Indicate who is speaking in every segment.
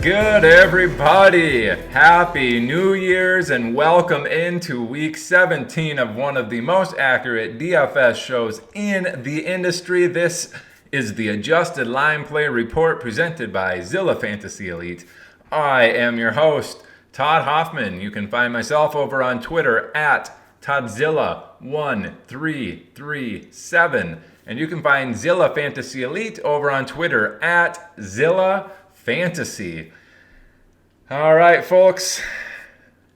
Speaker 1: good, everybody? Happy New Year's and welcome into week 17 of one of the most accurate DFS shows in the industry. This is the Adjusted Line Play Report presented by Zilla Fantasy Elite. I am your host, Todd Hoffman. You can find myself over on Twitter at ToddZilla1337. And you can find Zilla Fantasy Elite over on Twitter at Zilla Fantasy. All right, folks.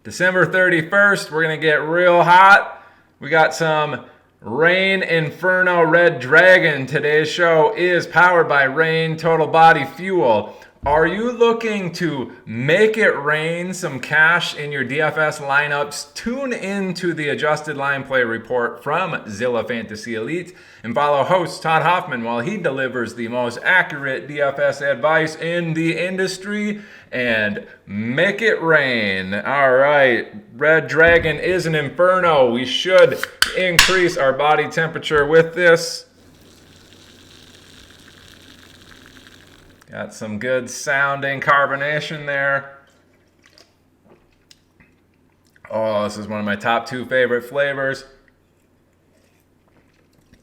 Speaker 1: December 31st, we're going to get real hot. We got some Rain Inferno Red Dragon. Today's show is powered by Rain Total Body Fuel. Are you looking to make it rain some cash in your DFS lineups? Tune into the Adjusted Line Play Report from Zilla Fantasy Elite and follow host Todd Hoffman while he delivers the most accurate DFS advice in the industry and make it rain. All right, Red Dragon is an inferno. We should increase our body temperature with this. Got some good sounding carbonation there. Oh, this is one of my top two favorite flavors.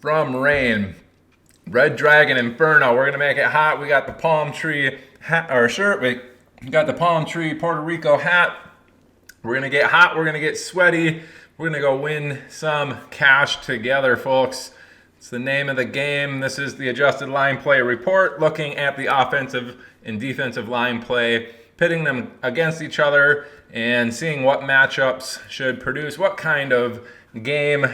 Speaker 1: From Rain, Red Dragon Inferno. We're gonna make it hot. We got the palm tree hat or shirt. We got the palm tree Puerto Rico hat. We're gonna get hot. We're gonna get sweaty. We're gonna go win some cash together, folks. It's the name of the game. This is the Adjusted Line Play Report, looking at the offensive and defensive line play, pitting them against each other, and seeing what matchups should produce what kind of game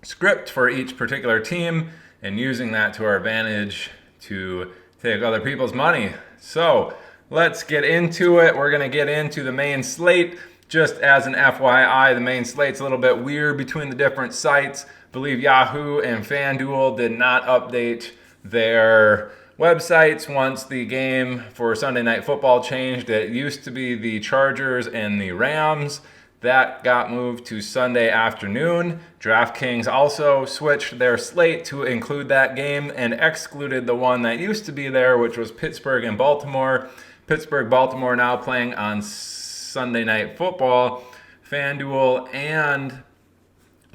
Speaker 1: script for each particular team, and using that to our advantage to take other people's money. So let's get into it. We're going to get into the main slate. Just as an FYI, the main slate's a little bit weird between the different sites. I believe Yahoo and FanDuel did not update their websites once the game for Sunday Night Football changed. It used to be the Chargers and the Rams. That got moved to Sunday afternoon. DraftKings also switched their slate to include that game and excluded the one that used to be there, which was Pittsburgh and Baltimore. Pittsburgh-Baltimore now playing on Sunday Night Football. FanDuel and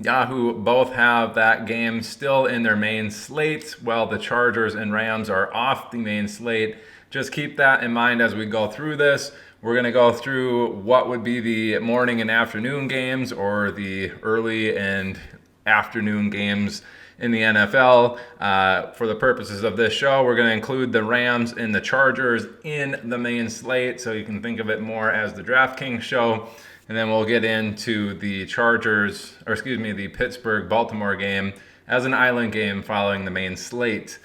Speaker 1: Yahoo both have that game still in their main slates, while the Chargers and Rams are off the main slate. Just keep that in mind as we go through this. We're going to go through what would be the morning and afternoon games or the early and afternoon games in the NFL. For the purposes of this show, we're going to include the Rams and the Chargers in the main slate, so you can think of it more as the DraftKings show. And then we'll get into the the Pittsburgh-Baltimore game as an island game following the main slate.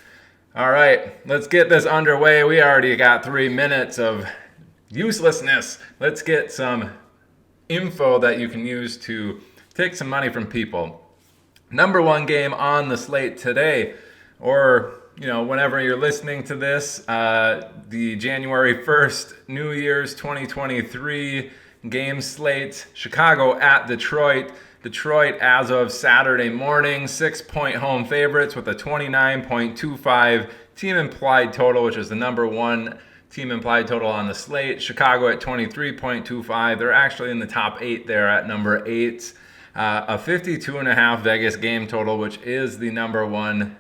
Speaker 1: All right, let's get this underway. We already got 3 minutes of uselessness. Let's get some info that you can use to take some money from people. Number one game on the slate today, or whenever you're listening to this, the January 1st, New Year's 2023 game slate, Chicago at Detroit. Detroit, as of Saturday morning, 6-point home favorites with a 29.25 team implied total, which is the number one team implied total on the slate. Chicago at 23.25. They're actually in the top 8 there at number 8. A 52.5 Vegas game total, which is the number one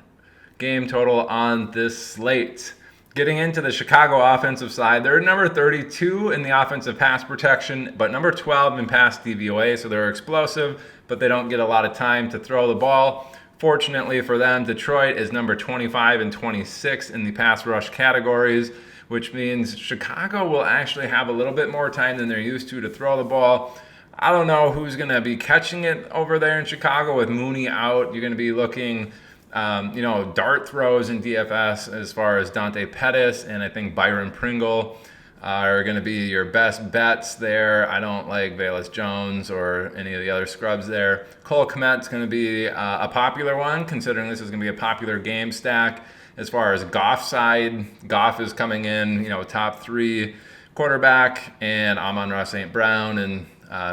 Speaker 1: game total on this slate. Getting into the Chicago offensive side, they're number 32 in the offensive pass protection, but number 12 in pass DVOA, so they're explosive, but they don't get a lot of time to throw the ball. Fortunately for them, Detroit is number 25 and 26 in the pass rush categories, which means Chicago will actually have a little bit more time than they're used to throw the ball. I don't know who's going to be catching it over there in Chicago with Mooney out. You're going to be looking dart throws in DFS as far as Dante Pettis and I think Byron Pringle are going to be your best bets there. I don't like Velus Jones or any of the other scrubs there. Cole Kmet's going to be a popular one, considering this is going to be a popular game stack. As far as Goff's side, Goff is coming in, top 3 quarterback, and Amon-Ra St. Brown and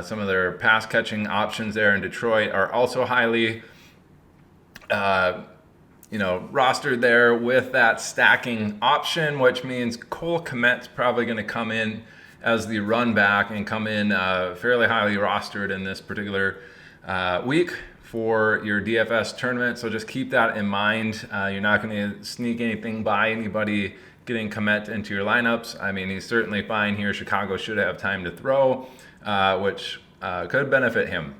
Speaker 1: some of their pass catching options there in Detroit are also highly rostered there with that stacking option, which means Cole Kmet's probably going to come in as the run back and come in fairly highly rostered in this particular week for your DFS tournament. So just keep that in mind. You're not going to sneak anything by anybody getting Kmet into your lineups. I mean, he's certainly fine here. Chicago should have time to throw, which could benefit him.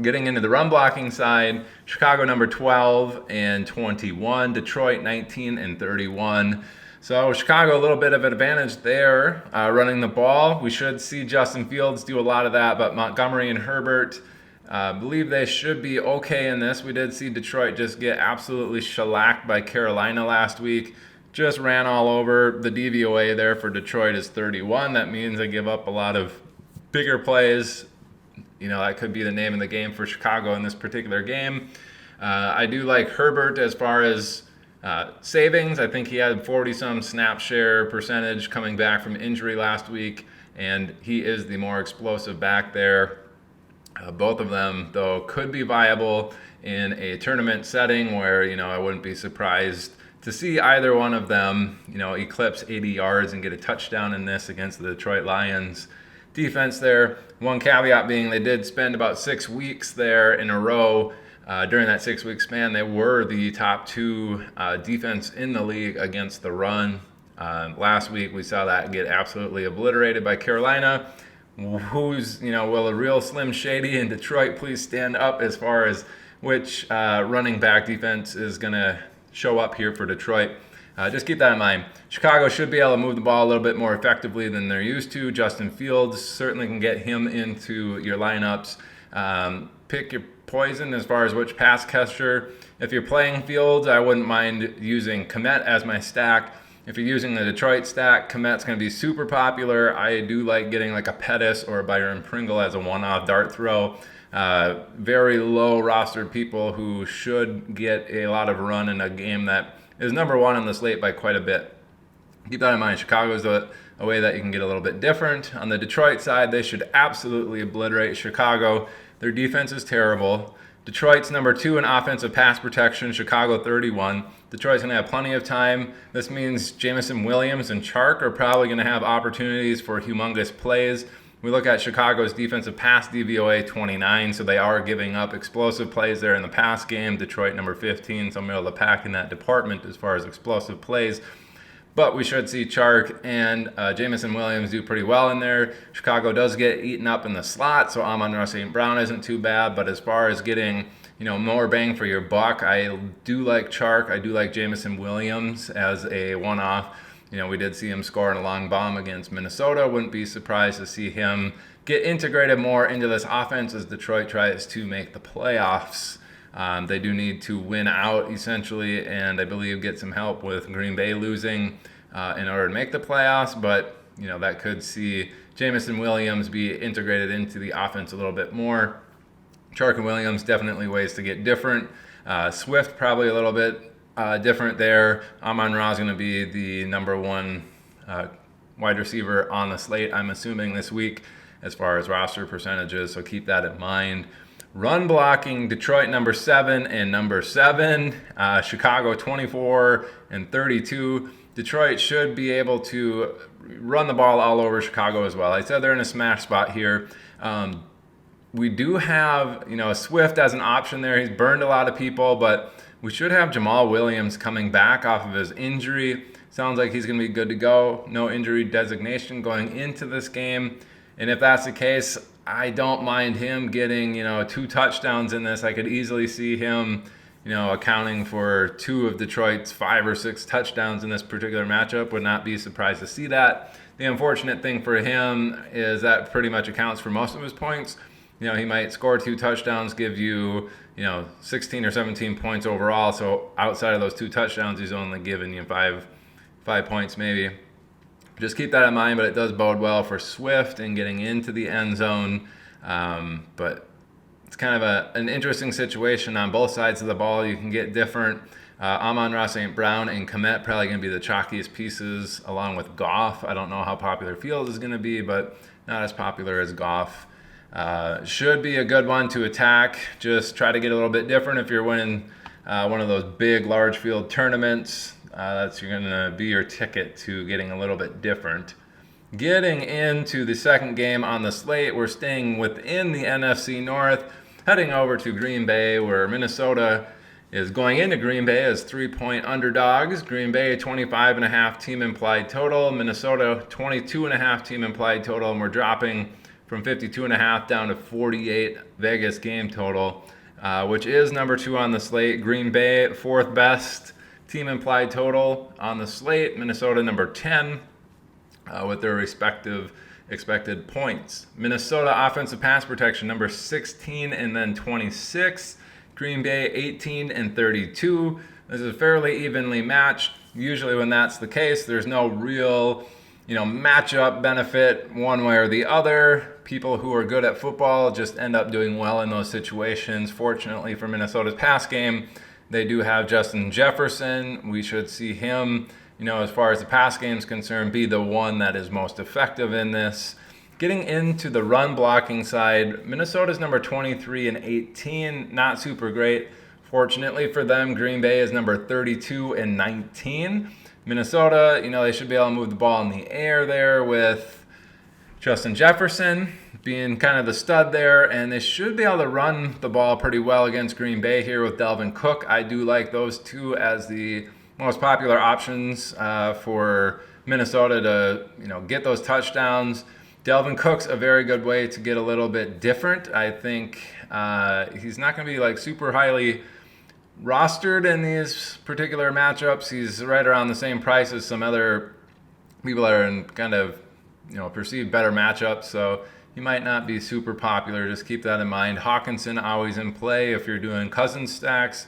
Speaker 1: Getting into the run blocking side, Chicago number 12 and 21, Detroit 19 and 31. So Chicago a little bit of an advantage there running the ball. We should see Justin Fields do a lot of that, but Montgomery and Herbert, believe they should be okay in this. We did see Detroit just get absolutely shellacked by Carolina last week. Just ran all over. The DVOA there for Detroit is 31. That means they give up a lot of bigger plays. That could be the name of the game for Chicago in this particular game. I do like Herbert as far as savings. I think he had 40-some snap share percentage coming back from injury last week, and he is the more explosive back there. Both of them, though, could be viable in a tournament setting where, I wouldn't be surprised to see either one of them, eclipse 80 yards and get a touchdown in this against the Detroit Lions defense there. One caveat being they did spend about 6 weeks there in a row. During that 6-week span, they were the top 2 defense in the league against the run. Last week, we saw that get absolutely obliterated by Carolina. Will a real Slim Shady in Detroit please stand up as far as which running back defense is going to show up here for Detroit? Just keep that in mind. Chicago should be able to move the ball a little bit more effectively than they're used to. Justin Fields certainly can get him into your lineups. Pick your poison as far as which pass catcher. If you're playing Fields, I wouldn't mind using Kmet as my stack. If you're using the Detroit stack, Kmet's going to be super popular. I do like getting like a Pettis or a Byron Pringle as a one-off dart throw. Very low rostered people who should get a lot of run in a game that is number 1 on the slate by quite a bit. Keep that in mind. Chicago's a way that you can get a little bit different. On the Detroit side, they should absolutely obliterate Chicago. Their defense is terrible. Detroit's number 2 in offensive pass protection, Chicago 31. Detroit's going to have plenty of time. This means Jameson Williams and Chark are probably going to have opportunities for humongous plays. We look at Chicago's defensive pass DVOA 29, so they are giving up explosive plays there in the pass game. Detroit number 15, so middle of the pack in that department as far as explosive plays. But we should see Chark and Jameson Williams do pretty well in there. Chicago does get eaten up in the slot, so Amon-Ra St. Brown isn't too bad. But as far as getting more bang for your buck, I do like Chark. I do like Jameson Williams as a one-off. We did see him score in a long bomb against Minnesota. Wouldn't be surprised to see him get integrated more into this offense as Detroit tries to make the playoffs. They do need to win out, essentially, and I believe get some help with Green Bay losing in order to make the playoffs. But, that could see Jameson Williams be integrated into the offense a little bit more. Chark and Williams, definitely ways to get different. Swift, probably a little bit different there. Amon-Ra is going to be the number 1 wide receiver on the slate, I'm assuming, this week as far as roster percentages, so keep that in mind. Run blocking, Detroit number 7 and number 7. Chicago 24 and 32. Detroit should be able to run the ball all over Chicago as well. I said they're in a smash spot here. We do have, Swift as an option there. He's burned a lot of people, but we should have Jamal Williams coming back off of his injury. Sounds like he's going to be good to go. No injury designation going into this game. And if that's the case, I don't mind him getting, 2 touchdowns in this. I could easily see him, accounting for 2 of Detroit's 5 or 6 touchdowns in this particular matchup. Would not be surprised to see that. The unfortunate thing for him is that pretty much accounts for most of his points. He might score 2 touchdowns, give you, 16 or 17 points overall. So outside of those 2 touchdowns, he's only giving you 5 points maybe. Just keep that in mind, but it does bode well for Swift and getting into the end zone. But it's kind of an interesting situation on both sides of the ball. You can get different. Amon-Ra St. Brown and Kmet probably going to be the chalkiest pieces along with Goff. I don't know how popular Fields is going to be, but not as popular as Goff. Should be a good one to attack. Just try to get a little bit different if you're winning one of those big, large field tournaments. That's going to be your ticket to getting a little bit different. Getting into the second game on the slate, we're staying within the NFC North, heading over to Green Bay, where Minnesota is going into Green Bay as 3-point underdogs. Green Bay 25.5 team implied total, Minnesota 22.5 team implied total, and we're dropping from 52.5 down to 48 Vegas game total, which is number 2 on the slate. Green Bay 4th best team implied total on the slate. Minnesota number 10 with their respective expected points. Minnesota offensive pass protection number 16 and then 26. Green Bay 18 and 32. This is fairly evenly matched. Usually when that's the case, there's no real, matchup benefit one way or the other. People who are good at football just end up doing well in those situations. Fortunately for Minnesota's pass game, they do have Justin Jefferson. We should see him, as far as the pass game is concerned, be the one that is most effective in this. Getting into the run blocking side, Minnesota's number 23 and 18, not super great. Fortunately for them, Green Bay is number 32 and 19. Minnesota, they should be able to move the ball in the air there with Justin Jefferson being kind of the stud there, and they should be able to run the ball pretty well against Green Bay here with Dalvin Cook. I do like those two as the most popular options for Minnesota to, get those touchdowns. Dalvin Cook's a very good way to get a little bit different. I think he's not going to be super highly rostered in these particular matchups. He's right around the same price as some other people that are in kind of, perceived better matchups. So he might not be super popular. Just keep that in mind. Hawkinson always in play if you're doing Cousins stacks.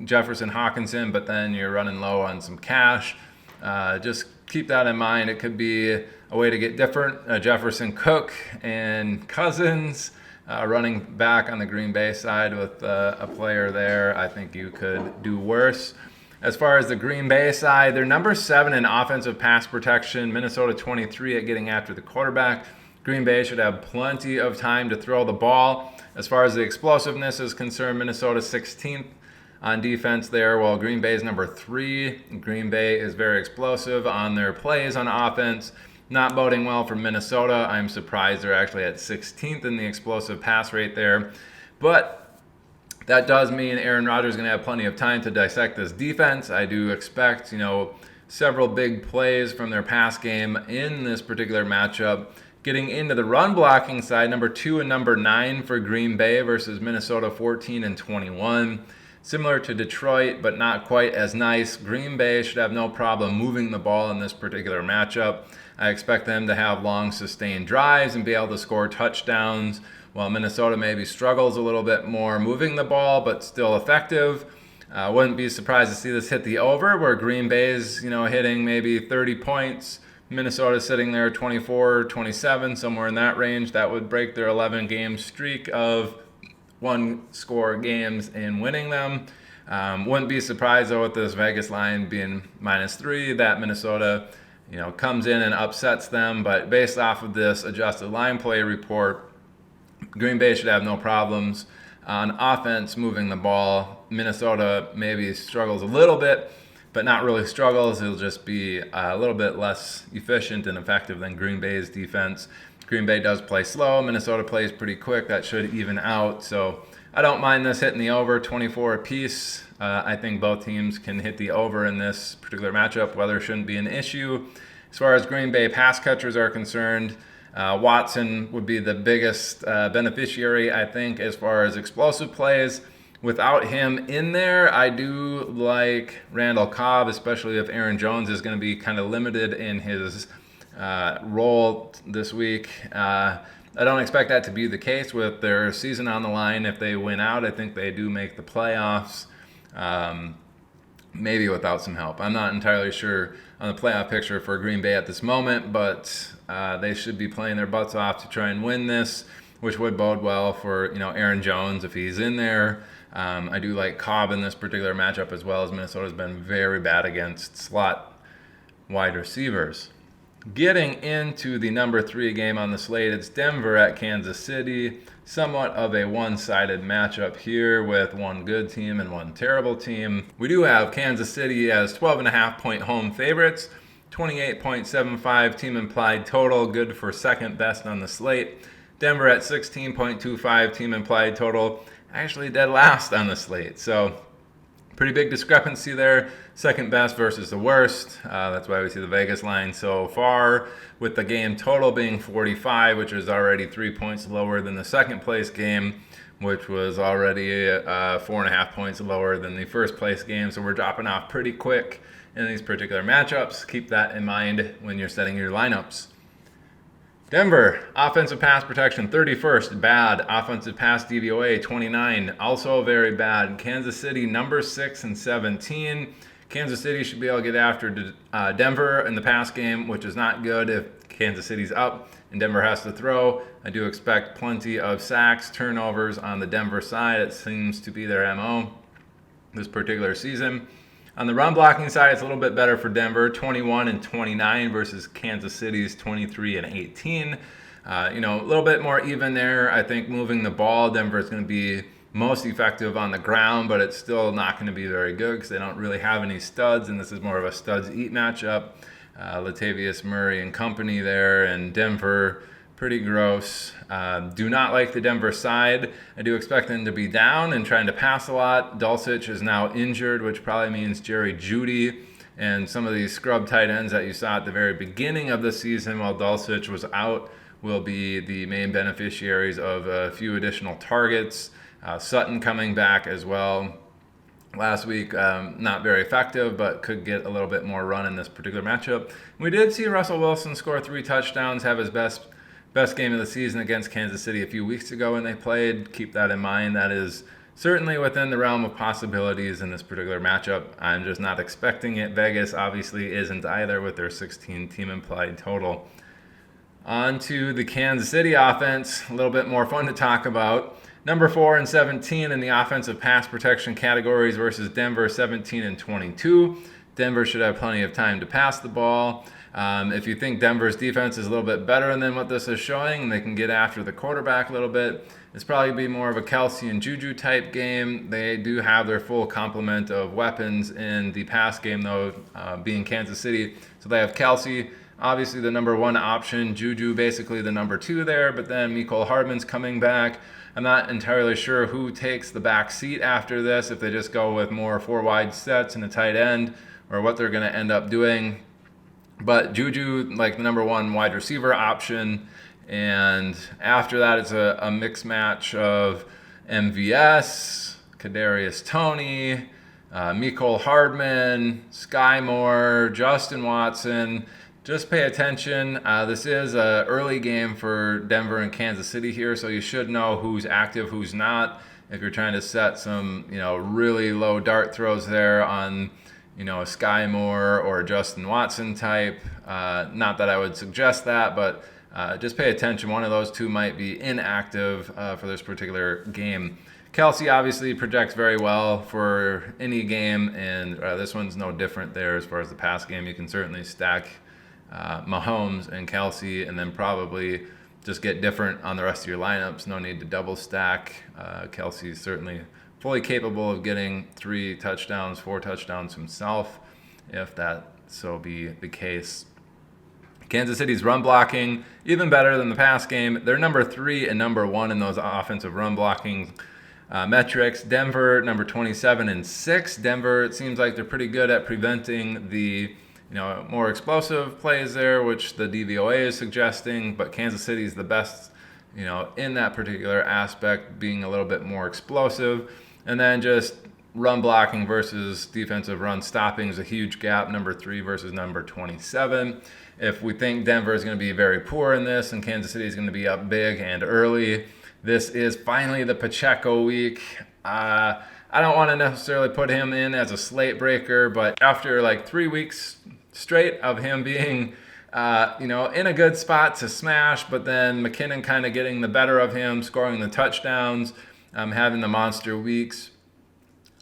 Speaker 1: Jefferson, Hawkinson, but then you're running low on some cash. Just keep that in mind. It could be a way to get different. Jefferson, Cook, and Cousins running back on the Green Bay side with a player there. I think you could do worse. As far as the Green Bay side, they're number 7 in offensive pass protection. Minnesota 23 at getting after the quarterback. Green Bay should have plenty of time to throw the ball. As far as the explosiveness is concerned, Minnesota 16th on defense there, while Green Bay is number 3. Green Bay is very explosive on their plays on offense. Not boding well for Minnesota. I'm surprised they're actually at 16th in the explosive pass rate there. But that does mean Aaron Rodgers is going to have plenty of time to dissect this defense. I do expect, several big plays from their pass game in this particular matchup. Getting into the run blocking side, number 2 and number 9 for Green Bay versus Minnesota 14 and 21. Similar to Detroit, but not quite as nice. Green Bay should have no problem moving the ball in this particular matchup. I expect them to have long sustained drives and be able to score touchdowns, while Minnesota maybe struggles a little bit more moving the ball, but still effective. Wouldn't be surprised to see this hit the over, where Green Bay is, hitting maybe 30 points. Minnesota sitting there 24, 27, somewhere in that range. That would break their 11-game streak of one-score games and winning them. Wouldn't be surprised, though, with this Vegas line being -3, that Minnesota, comes in and upsets them. But based off of this adjusted line play report, Green Bay should have no problems on offense moving the ball. Minnesota maybe struggles a little bit, but not really struggles. It'll just be a little bit less efficient and effective than Green Bay's defense. Green Bay does play slow. Minnesota plays pretty quick. That should even out. So I don't mind this hitting the over, 24 apiece. I think both teams can hit the over in this particular matchup. Weather shouldn't be an issue. As far as Green Bay pass catchers are concerned, Watson would be the biggest beneficiary, I think, as far as explosive plays. Without him in there, I do like Randall Cobb, especially if Aaron Jones is going to be kind of limited in his role this week. I don't expect that to be the case with their season on the line. If they win out, I think they do make the playoffs, maybe without some help. I'm not entirely sure on the playoff picture for Green Bay at this moment, but they should be playing their butts off to try and win this, which would bode well for Aaron Jones if he's in there. I do like Cobb in this particular matchup, as well as Minnesota's been very bad against slot wide receivers. Getting into the number 3 game on the slate, it's Denver at Kansas City. Somewhat of a one-sided matchup here with one good team and one terrible team. We do have Kansas City as 12.5-point home favorites, 28.75 team implied total, good for second best on the slate. Denver at 16.25 team implied total, actually dead last on the slate. So pretty big discrepancy there. Second best versus the worst. That's why we see the Vegas line so far, with the game total being 45, which is already 3 points lower than the second place game, which was already 4.5 points lower than the first place game. So we're dropping off pretty quick in these particular matchups. Keep that in mind when you're setting your lineups. Denver, offensive pass protection, 31st, bad. Offensive pass DVOA, 29, also very bad. Kansas City, number 6 and 17. Kansas City should be able to get after Denver in the pass game, which is not good if Kansas City's up and Denver has to throw. I do expect plenty of sacks, turnovers on the Denver side. It seems to be their MO this particular season. On the run blocking side, it's a little bit better for Denver, 21 and 29 versus Kansas City's 23 and 18. A little bit more even there. I think moving the ball, Denver is going to be most effective on the ground, but it's still not going to be very good because they don't really have any studs, and this is more of a studs-eat matchup. Latavius Murray and company there, and Denver, pretty gross. Do not like the Denver side. I do expect them to be down and trying to pass a lot. Dulcich is now injured, which probably means Jerry Jeudy and some of these scrub tight ends that you saw at the very beginning of the season while Dulcich was out will be the main beneficiaries of a few additional targets. Sutton coming back as well. Last week, not very effective, but could get a little bit more run in this particular matchup. We did see Russell Wilson score 3 touchdowns, have his best game of the season against Kansas City a few weeks ago when they played. Keep that in mind. That is certainly within the realm of possibilities in this particular matchup. I'm just not expecting it. Vegas obviously isn't either with their 16 team implied total. On to the Kansas City offense. A little bit more fun to talk about. Number 4 and 17 in the offensive pass protection categories versus Denver, 17 and 22. Denver should have plenty of time to pass the ball. If you think Denver's defense is a little bit better than what this is showing, and they can get after the quarterback a little bit, it's probably be more of a Kelsey and Juju type game. They do have their full complement of weapons in the pass game, though, being Kansas City. So they have Kelsey, obviously the number 1 option, Juju basically the number 2 there, but then Mecole Hardman's coming back. I'm not entirely sure who takes the back seat after this, if they just go with more 4 wide sets and a tight end, or what they're going to end up doing. But Juju, like the number 1 wide receiver option, and after that it's a mixed match of MVS, Kadarius Toney, Mecole Hardman, Sky Moore, Justin Watson. Just pay attention. This is an early game for Denver and Kansas City here, so you should know who's active, who's not. If you're trying to set some, really low dart throws there on, a Sky Moore or a Justin Watson type. Not that I would suggest that, but just pay attention. One of those two might be inactive for this particular game. Kelsey obviously projects very well for any game, and this one's no different there as far as the pass game. You can certainly stack Mahomes and Kelsey, and then probably just get different on the rest of your lineups. No need to double stack. Kelsey's certainly fully capable of getting 3 touchdowns, 4 touchdowns himself, if that so be the case. Kansas City's run blocking, even better than the pass game. They're number 3 and number 1 in those offensive run blocking metrics. Denver, number 27 and 6. Denver, it seems like they're pretty good at preventing the more explosive plays there, which the DVOA is suggesting, but Kansas City is the best, in that particular aspect, being a little bit more explosive. And then just run blocking versus defensive run stopping is a huge gap, number 3 versus number 27. If we think Denver is going to be very poor in this and Kansas City is going to be up big and early, this is finally the Pacheco week. I don't want to necessarily put him in as a slate breaker, but after like 3 weeks straight of him being, in a good spot to smash, but then McKinnon kind of getting the better of him, scoring the touchdowns, having the monster weeks,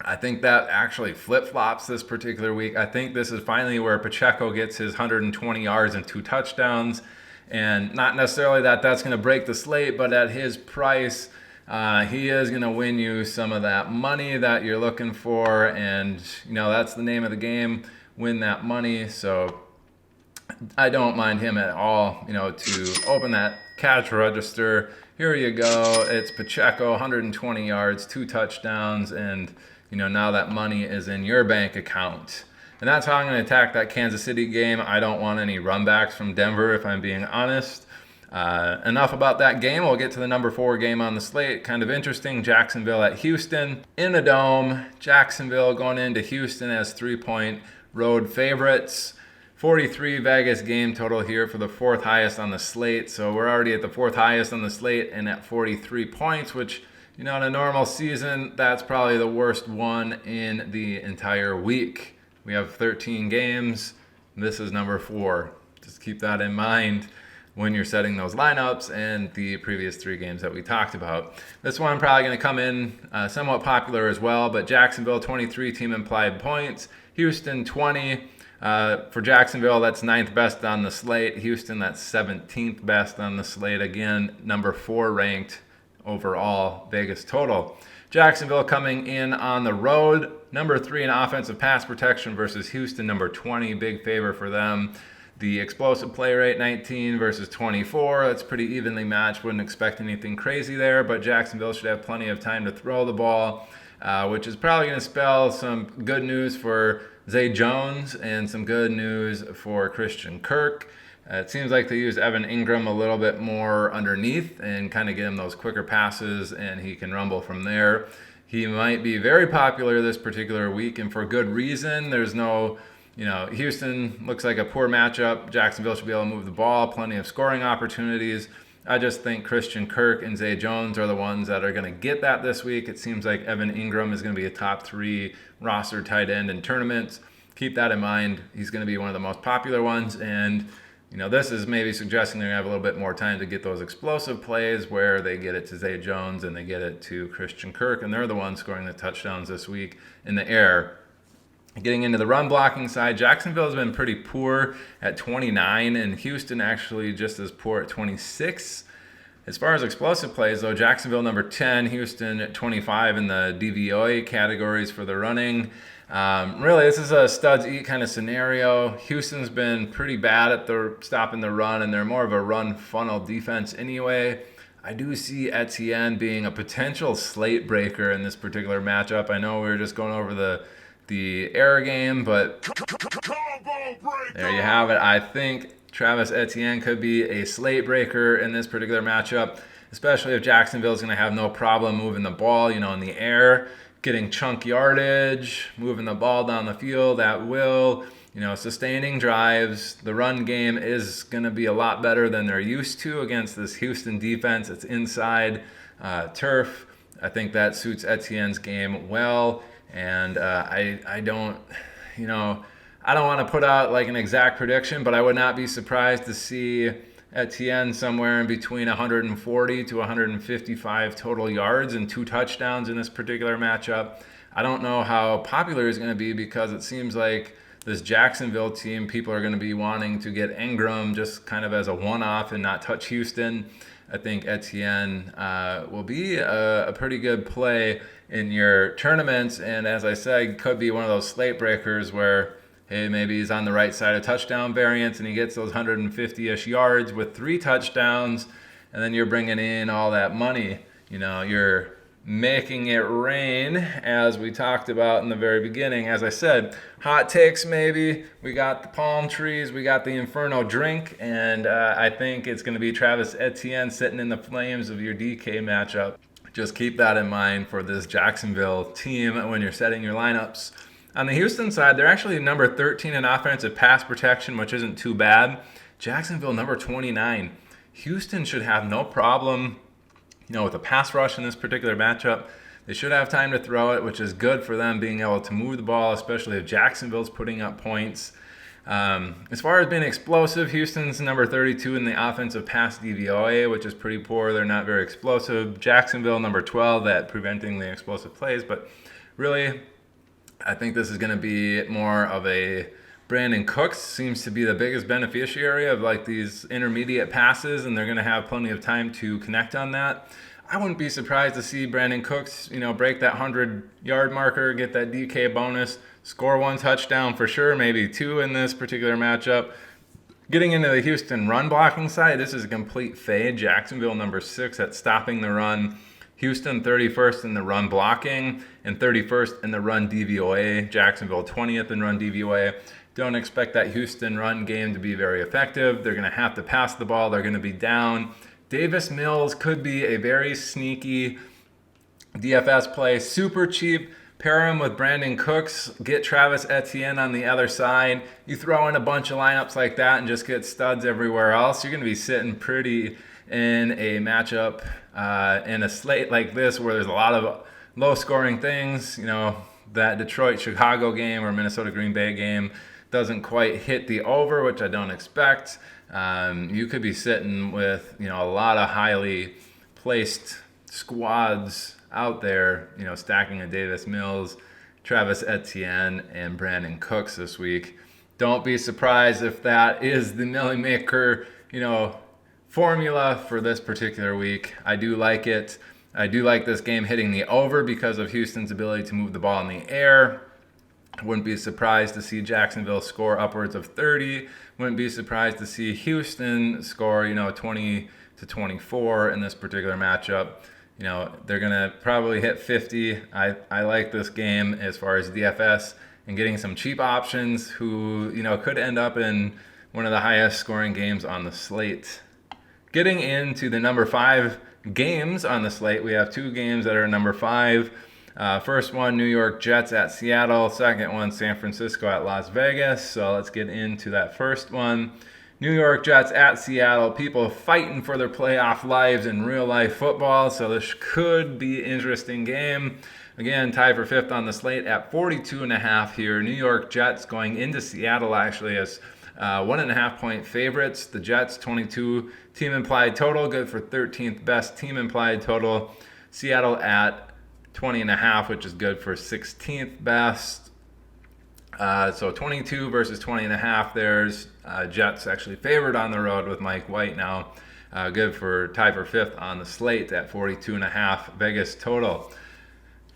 Speaker 1: I think that actually flip-flops this particular week. I think this is finally where Pacheco gets his 120 yards and 2 touchdowns. And not necessarily that that's going to break the slate, but at his price, he is going to win you some of that money that you're looking for. And, that's the name of the game, win that money. So I don't mind him at all, to open that cash register. Here you go. It's Pacheco, 120 yards, 2 touchdowns, and now that money is in your bank account. And that's how I'm going to attack that Kansas City game. I don't want any runbacks from Denver, if I'm being honest. Enough about that game. We'll get to the number 4 game on the slate. Kind of interesting. Jacksonville at Houston in the Dome. Jacksonville going into Houston as 3-point road favorites. 43 Vegas game total here for the 4th highest on the slate. So we're already at the 4th highest on the slate and at 43 points, which, in a normal season, that's probably the worst one in the entire week. We have 13 games. This is number 4. Just keep that in mind when you're setting those lineups and the previous 3 games that we talked about. This one probably going to come in somewhat popular as well, but Jacksonville 23 team implied points. Houston 20. For Jacksonville, that's 9th best on the slate. Houston, that's 17th best on the slate. Again, number 4 ranked overall Vegas total. Jacksonville coming in on the road, number 3 in offensive pass protection versus Houston, number 20, big favor for them. The explosive play rate, 19 versus 24. That's pretty evenly matched. Wouldn't expect anything crazy there, but Jacksonville should have plenty of time to throw the ball, which is probably going to spell some good news for Zay Jones and some good news for Christian Kirk. It seems like they use Evan Engram a little bit more underneath and kind of get him those quicker passes, and he can rumble from there. He might be very popular this particular week, and for good reason. There's no, Houston looks like a poor matchup. Jacksonville should be able to move the ball, plenty of scoring opportunities. I just think Christian Kirk and Zay Jones are the ones that are going to get that this week. It seems like Evan Engram is going to be a top 3 roster tight end in tournaments. Keep that in mind. He's going to be one of the most popular ones, and this is maybe suggesting they're going to have a little bit more time to get those explosive plays where they get it to Zay Jones and they get it to Christian Kirk, and they're the ones scoring the touchdowns this week in the air. Getting into the run blocking side, Jacksonville has been pretty poor at 29, and Houston actually just as poor at 26. As far as explosive plays, though, Jacksonville number 10, Houston at 25 in the DVOA categories for the running. Really, this is a studs eat kind of scenario. Houston's been pretty bad at stopping the run, and they're more of a run funnel defense anyway. I do see Etienne being a potential slate breaker in this particular matchup. I know we were just going over the air game, but there you have it. I think Travis Etienne could be a slate breaker in this particular matchup, especially if Jacksonville is going to have no problem moving the ball, in the air, getting chunk yardage, moving the ball down the field at will, sustaining drives. The run game is going to be a lot better than they're used to against this Houston defense. It's inside turf. I think that suits Etienne's game well. And I don't want to put out like an exact prediction, but I would not be surprised to see Etienne somewhere in between 140 to 155 total yards and 2 touchdowns in this particular matchup. I don't know how popular he's going to be because it seems like this Jacksonville team, people are going to be wanting to get Engram just kind of as a one-off and not touch Houston. I think Etienne will be a pretty good play in your tournaments, and as I said, could be one of those slate breakers where, hey, maybe he's on the right side of touchdown variance and he gets those 150-ish yards with 3 touchdowns, and then you're bringing in all that money. You're making it rain, as we talked about in the very beginning. As I said, hot takes maybe. We got the palm trees, we got the Inferno drink, and I think it's going to be Travis Etienne sitting in the flames of your DK matchup. Just keep that in mind for this Jacksonville team when you're setting your lineups. On the Houston side, they're actually number 13 in offensive pass protection, which isn't too bad. Jacksonville, number 29. Houston should have no problem, with a pass rush in this particular matchup. They should have time to throw it, which is good for them being able to move the ball, especially if Jacksonville's putting up points. As far as being explosive, Houston's number 32 in the offensive pass DVOA, which is pretty poor. They're not very explosive. Jacksonville, number 12 at preventing the explosive plays, but really, I think this is going to be more of a Brandon Cooks seems to be the biggest beneficiary of like these intermediate passes, and they're going to have plenty of time to connect on that. I wouldn't be surprised to see Brandon Cooks, break that 100-yard marker, get that DK bonus, score 1 touchdown for sure, maybe 2 in this particular matchup. Getting into the Houston run blocking side, this is a complete fade. Jacksonville number 6 at stopping the run. Houston 31st in the run blocking and 31st in the run DVOA. Jacksonville 20th in run DVOA. Don't expect that Houston run game to be very effective. They're going to have to pass the ball. They're going to be down. Davis Mills could be a very sneaky DFS play. Super cheap. Pair him with Brandon Cooks. Get Travis Etienne on the other side. You throw in a bunch of lineups like that and just get studs everywhere else. You're going to be sitting pretty in a matchup in a slate like this where there's a lot of low-scoring things. That Detroit-Chicago game or Minnesota-Green Bay game doesn't quite hit the over, which I don't expect. You could be sitting with a lot of highly placed squads out there, stacking a Davis Mills, Travis Etienne, and Brandon Cooks this week. Don't be surprised if that is the Millie Maker, formula for this particular week. I do like it. I do like this game hitting the over because of Houston's ability to move the ball in the air. Wouldn't be surprised to see Jacksonville score upwards of 30. Wouldn't be surprised to see Houston score, 20 to 24 in this particular matchup. They're going to probably hit 50. I like this game as far as DFS and getting some cheap options who, could end up in one of the highest scoring games on the slate. Getting into the number 5 games on the slate, we have 2 games that are number 5. First one, New York Jets at Seattle. Second one, San Francisco at Las Vegas. So let's get into that first one. New York Jets at Seattle. People fighting for their playoff lives in real life football. So this could be an interesting game. Again, tied for 5th on the slate at 42.5 here. New York Jets going into Seattle actually as 1.5 point favorites. The Jets 22 team implied total, good for 13th best team implied total. Seattle at 20.5, which is good for 16th best. So 22 versus 20.5. There's Jets actually favored on the road with Mike White now. Good for tie for 5th on the slate at 42.5 Vegas total.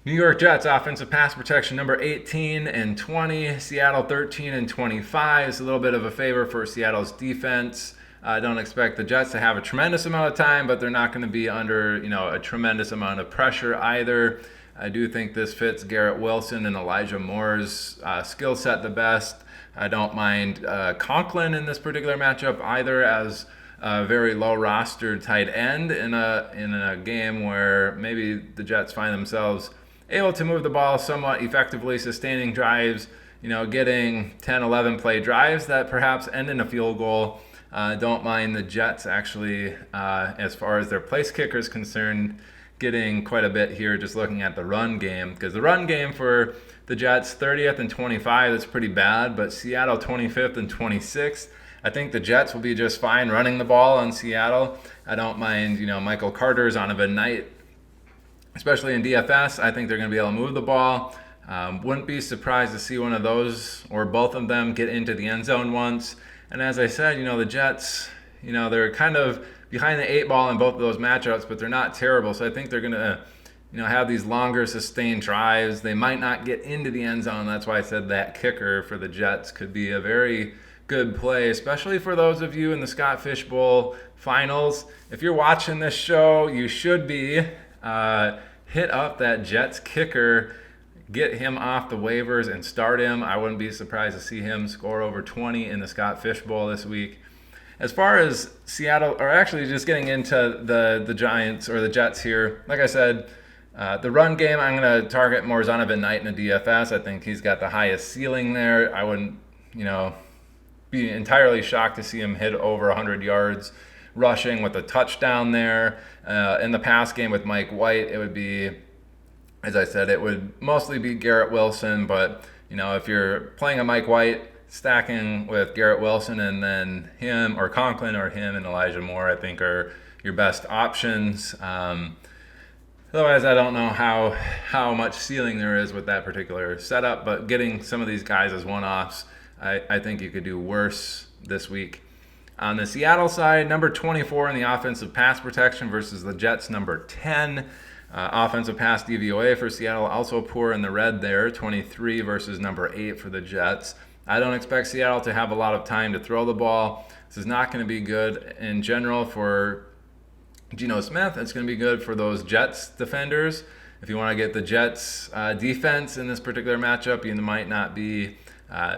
Speaker 1: New York Jets offensive pass protection number 18 and 20. Seattle 13 and 25. It's a little bit of a favor for Seattle's defense. I don't expect the Jets to have a tremendous amount of time, but they're not going to be under a tremendous amount of pressure either. I do think this fits Garrett Wilson and Elijah Moore's skill set the best. I don't mind Conklin in this particular matchup either as a very low rostered tight end in a game where maybe the Jets find themselves able to move the ball somewhat effectively, sustaining drives, getting 10, 11 play drives that perhaps end in a field goal. Don't mind the Jets actually, as far as their place kicker is concerned, getting quite a bit here just looking at the run game. Because the run game for the Jets, 30th and 25, that's pretty bad, but Seattle 25th and 26th. I think the Jets will be just fine running the ball on Seattle. I don't mind, Michael Carter's on a good night, especially in DFS. I think they're going to be able to move the ball. Wouldn't be surprised to see one of those or both of them get into the end zone once. And as I said, the Jets, they're kind of behind the 8 ball in both of those matchups, but they're not terrible. So I think they're going to, have these longer sustained drives. They might not get into the end zone. That's why I said that kicker for the Jets could be a very good play, especially for those of you in the Scott Fish Bowl finals. If you're watching this show, you should be hit up that Jets kicker, get him off the waivers and start him. I wouldn't be surprised to see him score over 20 in the Scott Fish Bowl this week. As far as Seattle, or actually just getting into the Giants or the Jets here, like I said, the run game, I'm going to target more Zonovan Knight in a DFS. I think he's got the highest ceiling there. I wouldn't, be entirely shocked to see him hit over 100 yards rushing with a touchdown there. In the pass game with Mike White, it would be, as I said, it would mostly be Garrett Wilson. But, if you're playing a Mike White, stacking with Garrett Wilson and then him or Conklin or him and Elijah Moore, I think are your best options. Otherwise, I don't know how much ceiling there is with that particular setup, but getting some of these guys as one-offs, I think you could do worse this week. On the Seattle side, number 24 in the offensive pass protection versus the Jets, number 10. Offensive pass DVOA for Seattle, also poor in the red there, 23 versus number 8 for the Jets. I don't expect Seattle to have a lot of time to throw the ball. This is not going to be good in general for Geno Smith. It's going to be good for those Jets defenders. If you want to get the Jets defense in this particular matchup, you might not be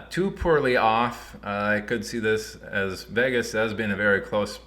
Speaker 1: too poorly off. I could see this, as Vegas says, being a very close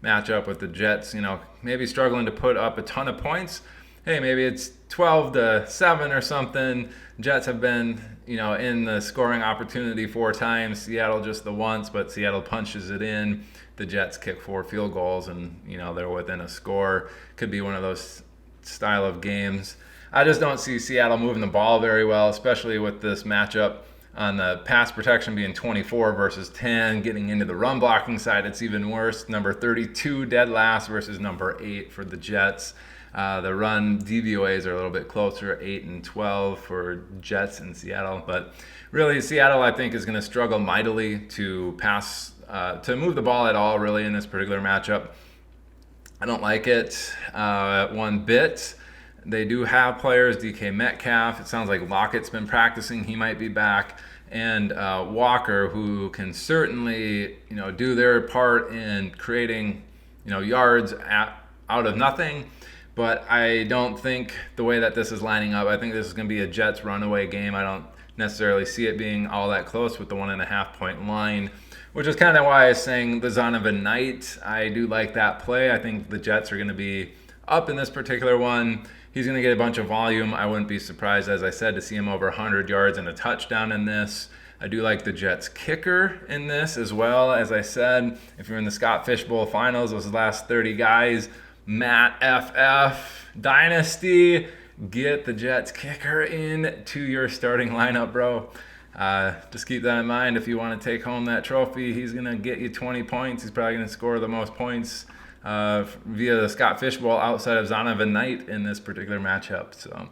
Speaker 1: matchup with the Jets. Maybe struggling to put up a ton of points. Hey, maybe it's 12-7 or something. Jets have been, in the scoring opportunity 4 times. Seattle just the once, but Seattle punches it in. The Jets kick 4 field goals, and they're within a score. Could be one of those style of games. I just don't see Seattle moving the ball very well, especially with this matchup on the pass protection being 24 versus 10. Getting into the run blocking side, it's even worse. Number 32 dead last versus number 8 for the Jets. The run DVOAs are a little bit closer, 8 and 12 for Jets in Seattle. But really, Seattle, I think, is going to struggle mightily to pass, to move the ball at all, really, in this particular matchup. I don't like it one bit. They do have players, DK Metcalf. It sounds like Lockett's been practicing. He might be back. And Walker, who can certainly, do their part in creating, yards out of nothing. But I don't think the way that this is lining up, I think this is going to be a Jets runaway game. I don't necessarily see it being all that close with the 1.5 point line, which is kind of why I was saying the Zonovan Knight. I do like that play. I think the Jets are going to be up in this particular one. He's going to get a bunch of volume. I wouldn't be surprised, as I said, to see him over 100 yards and a touchdown in this. I do like the Jets kicker in this as well. As I said, if you're in the Scott Fish Bowl finals, those last 30 guys, Matt FF Dynasty, get the Jets kicker into your starting lineup, bro. Just keep that in mind. If you want to take home that trophy, he's going to get you 20 points. He's probably going to score the most points via the Scott Fish Bowl outside of Zonovan Knight in this particular matchup. So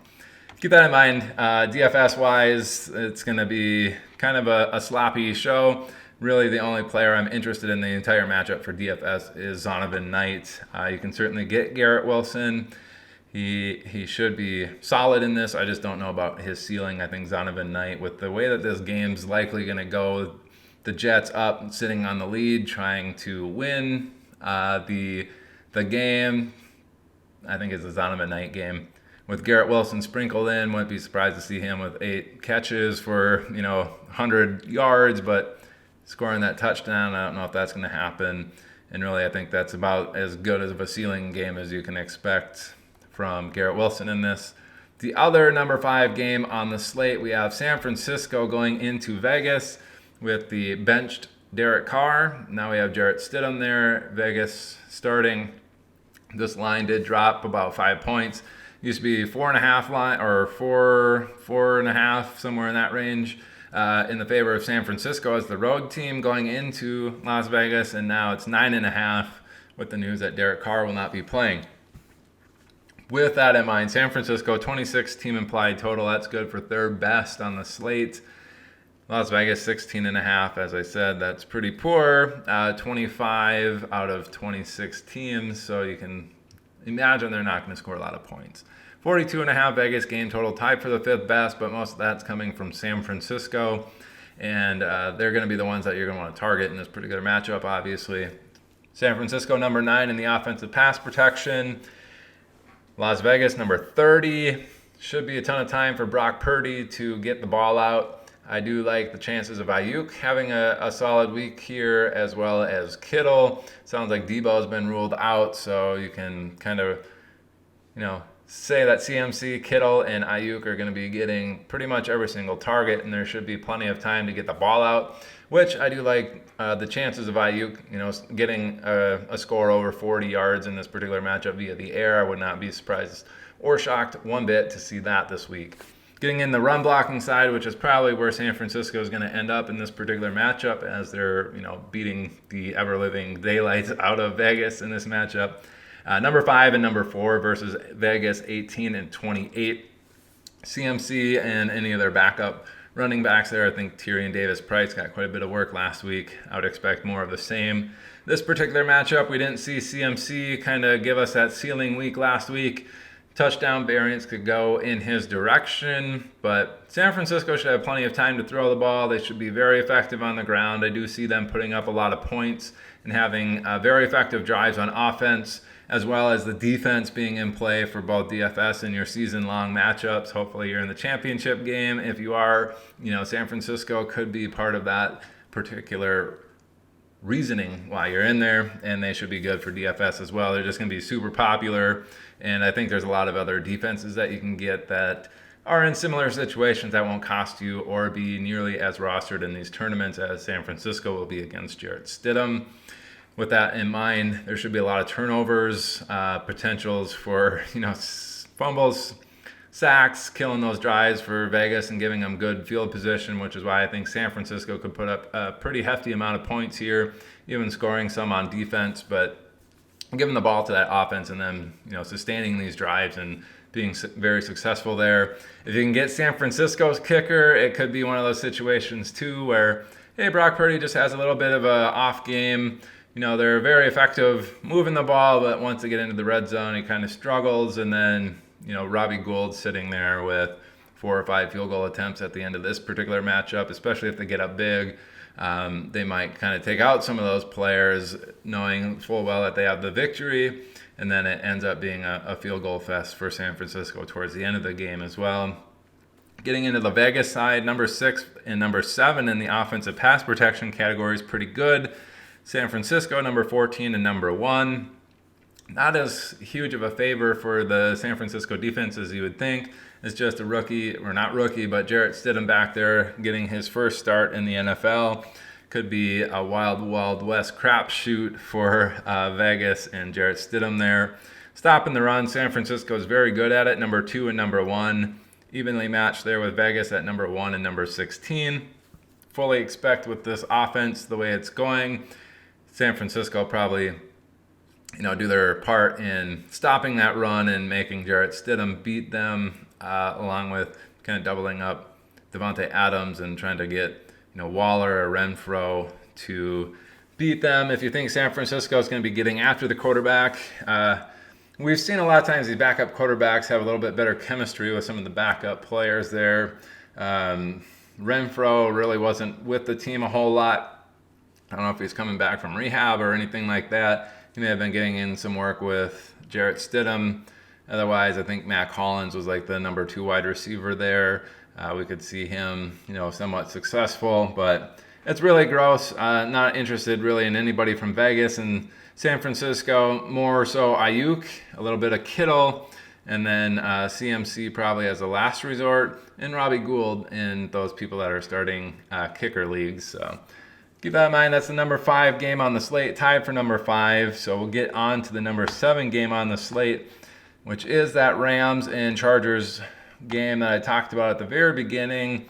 Speaker 1: keep that in mind. DFS-wise, it's going to be kind of a sloppy show. Really, the only player I'm interested in the entire matchup for DFS is Zonovan Knight. You can certainly get Garrett Wilson. He should be solid in this. I just don't know about his ceiling. I think Zonovan Knight, with the way that this game's likely going to go, the Jets up, sitting on the lead, trying to win the game. I think it's a Zonovan Knight game. With Garrett Wilson sprinkled in, wouldn't be surprised to see him with 8 catches for 100 yards, but scoring that touchdown, I don't know if that's going to happen. And really, I think that's about as good of a ceiling game as you can expect from Garrett Wilson in this. The other number 5 game on the slate, we have San Francisco going into Vegas with the benched Derek Carr. Now we have Jarrett Stidham there. Vegas starting. This line did drop about 5 points. Used to be 4.5 line, or 4.5, somewhere in that range, in the favor of San Francisco as the road team going into Las Vegas, and now it's 9.5 with the news that Derek Carr will not be playing. With that in mind, San Francisco 26 team implied total. That's good for third best on the slate. Las Vegas 16.5, as I said, that's pretty poor. 25 out of 26 teams, so you can imagine they're not going to score a lot of points. 42.5 Vegas game total, tied for the 5th best, but most of that's coming from San Francisco. And they're going to be the ones that you're going to want to target in this particular matchup, obviously. San Francisco, number 9 in the offensive pass protection. Las Vegas, number 30. Should be a ton of time for Brock Purdy to get the ball out. I do like the chances of Ayuk having a solid week here, as well as Kittle. Sounds like Debo has been ruled out, so you can kind of, say that CMC, Kittle, and Ayuk are going to be getting pretty much every single target, and there should be plenty of time to get the ball out, which I do like the chances of Ayuk, getting a score over 40 yards in this particular matchup via the air. I would not be surprised or shocked one bit to see that this week. Getting in the run blocking side, which is probably where San Francisco is going to end up in this particular matchup, as they're beating the ever-living daylights out of Vegas in this matchup. Number 5 and number 4 versus Vegas 18 and 28. CMC and any of their backup running backs there. I think Tyrion Davis-Price got quite a bit of work last week. I would expect more of the same. This particular matchup, we didn't see CMC kind of give us that ceiling week last week. Touchdown variance could go in his direction, but San Francisco should have plenty of time to throw the ball. They should be very effective on the ground. I do see them putting up a lot of points and having very effective drives on offense, as well as the defense being in play for both DFS and your season-long matchups. Hopefully you're in the championship game. If you are, San Francisco could be part of that particular reasoning why you're in there, and they should be good for DFS as well. They're just going to be super popular, and I think there's a lot of other defenses that you can get that are in similar situations that won't cost you or be nearly as rostered in these tournaments as San Francisco will be against Jarrett Stidham. With that in mind, there should be a lot of turnovers, potentials for fumbles, sacks, killing those drives for Vegas and giving them good field position, which is why I think San Francisco could put up a pretty hefty amount of points here, even scoring some on defense, but giving the ball to that offense and then sustaining these drives and being very successful there. If you can get San Francisco's kicker, it could be one of those situations too where, hey, Brock Purdy just has a little bit of a off game. They're very effective moving the ball, but once they get into the red zone, he kind of struggles. And then, Robbie Gould's sitting there with 4 or 5 field goal attempts at the end of this particular matchup, especially if they get up big. They might kind of take out some of those players, knowing full well that they have the victory. And then it ends up being a field goal fest for San Francisco towards the end of the game as well. Getting into the Vegas side, number 6 and number 7 in the offensive pass protection category is pretty good. San Francisco, number 14 and number 1. Not as huge of a favor for the San Francisco defense as you would think. It's just a rookie, or not rookie, but Jarrett Stidham back there getting his first start in the NFL. Could be a wild, wild west crapshoot for Vegas and Jarrett Stidham there. Stopping the run, San Francisco is very good at it, number 2 and number 1. Evenly matched there with Vegas at number 1 and number 16. Fully expect with this offense, the way it's going, San Francisco probably, do their part in stopping that run and making Jarrett Stidham beat them, along with kind of doubling up Devontae Adams and trying to get, Waller or Renfro to beat them. If you think San Francisco is going to be getting after the quarterback, we've seen a lot of times these backup quarterbacks have a little bit better chemistry with some of the backup players there. Renfro really wasn't with the team a whole lot. I don't know if he's coming back from rehab or anything like that. He may have been getting in some work with Jarrett Stidham. Otherwise, I think Mac Hollins was like the number 2 wide receiver there. We could see him, somewhat successful, but it's really gross. Not interested really in anybody from Vegas and San Francisco. More so Ayuk, a little bit of Kittle, and then CMC probably as a last resort, and Robbie Gould in those people that are starting kicker leagues. So keep that in mind. That's the number 5 game on the slate, tied for number 5. So we'll get on to the number 7 game on the slate, which is that Rams and Chargers game that I talked about at the very beginning.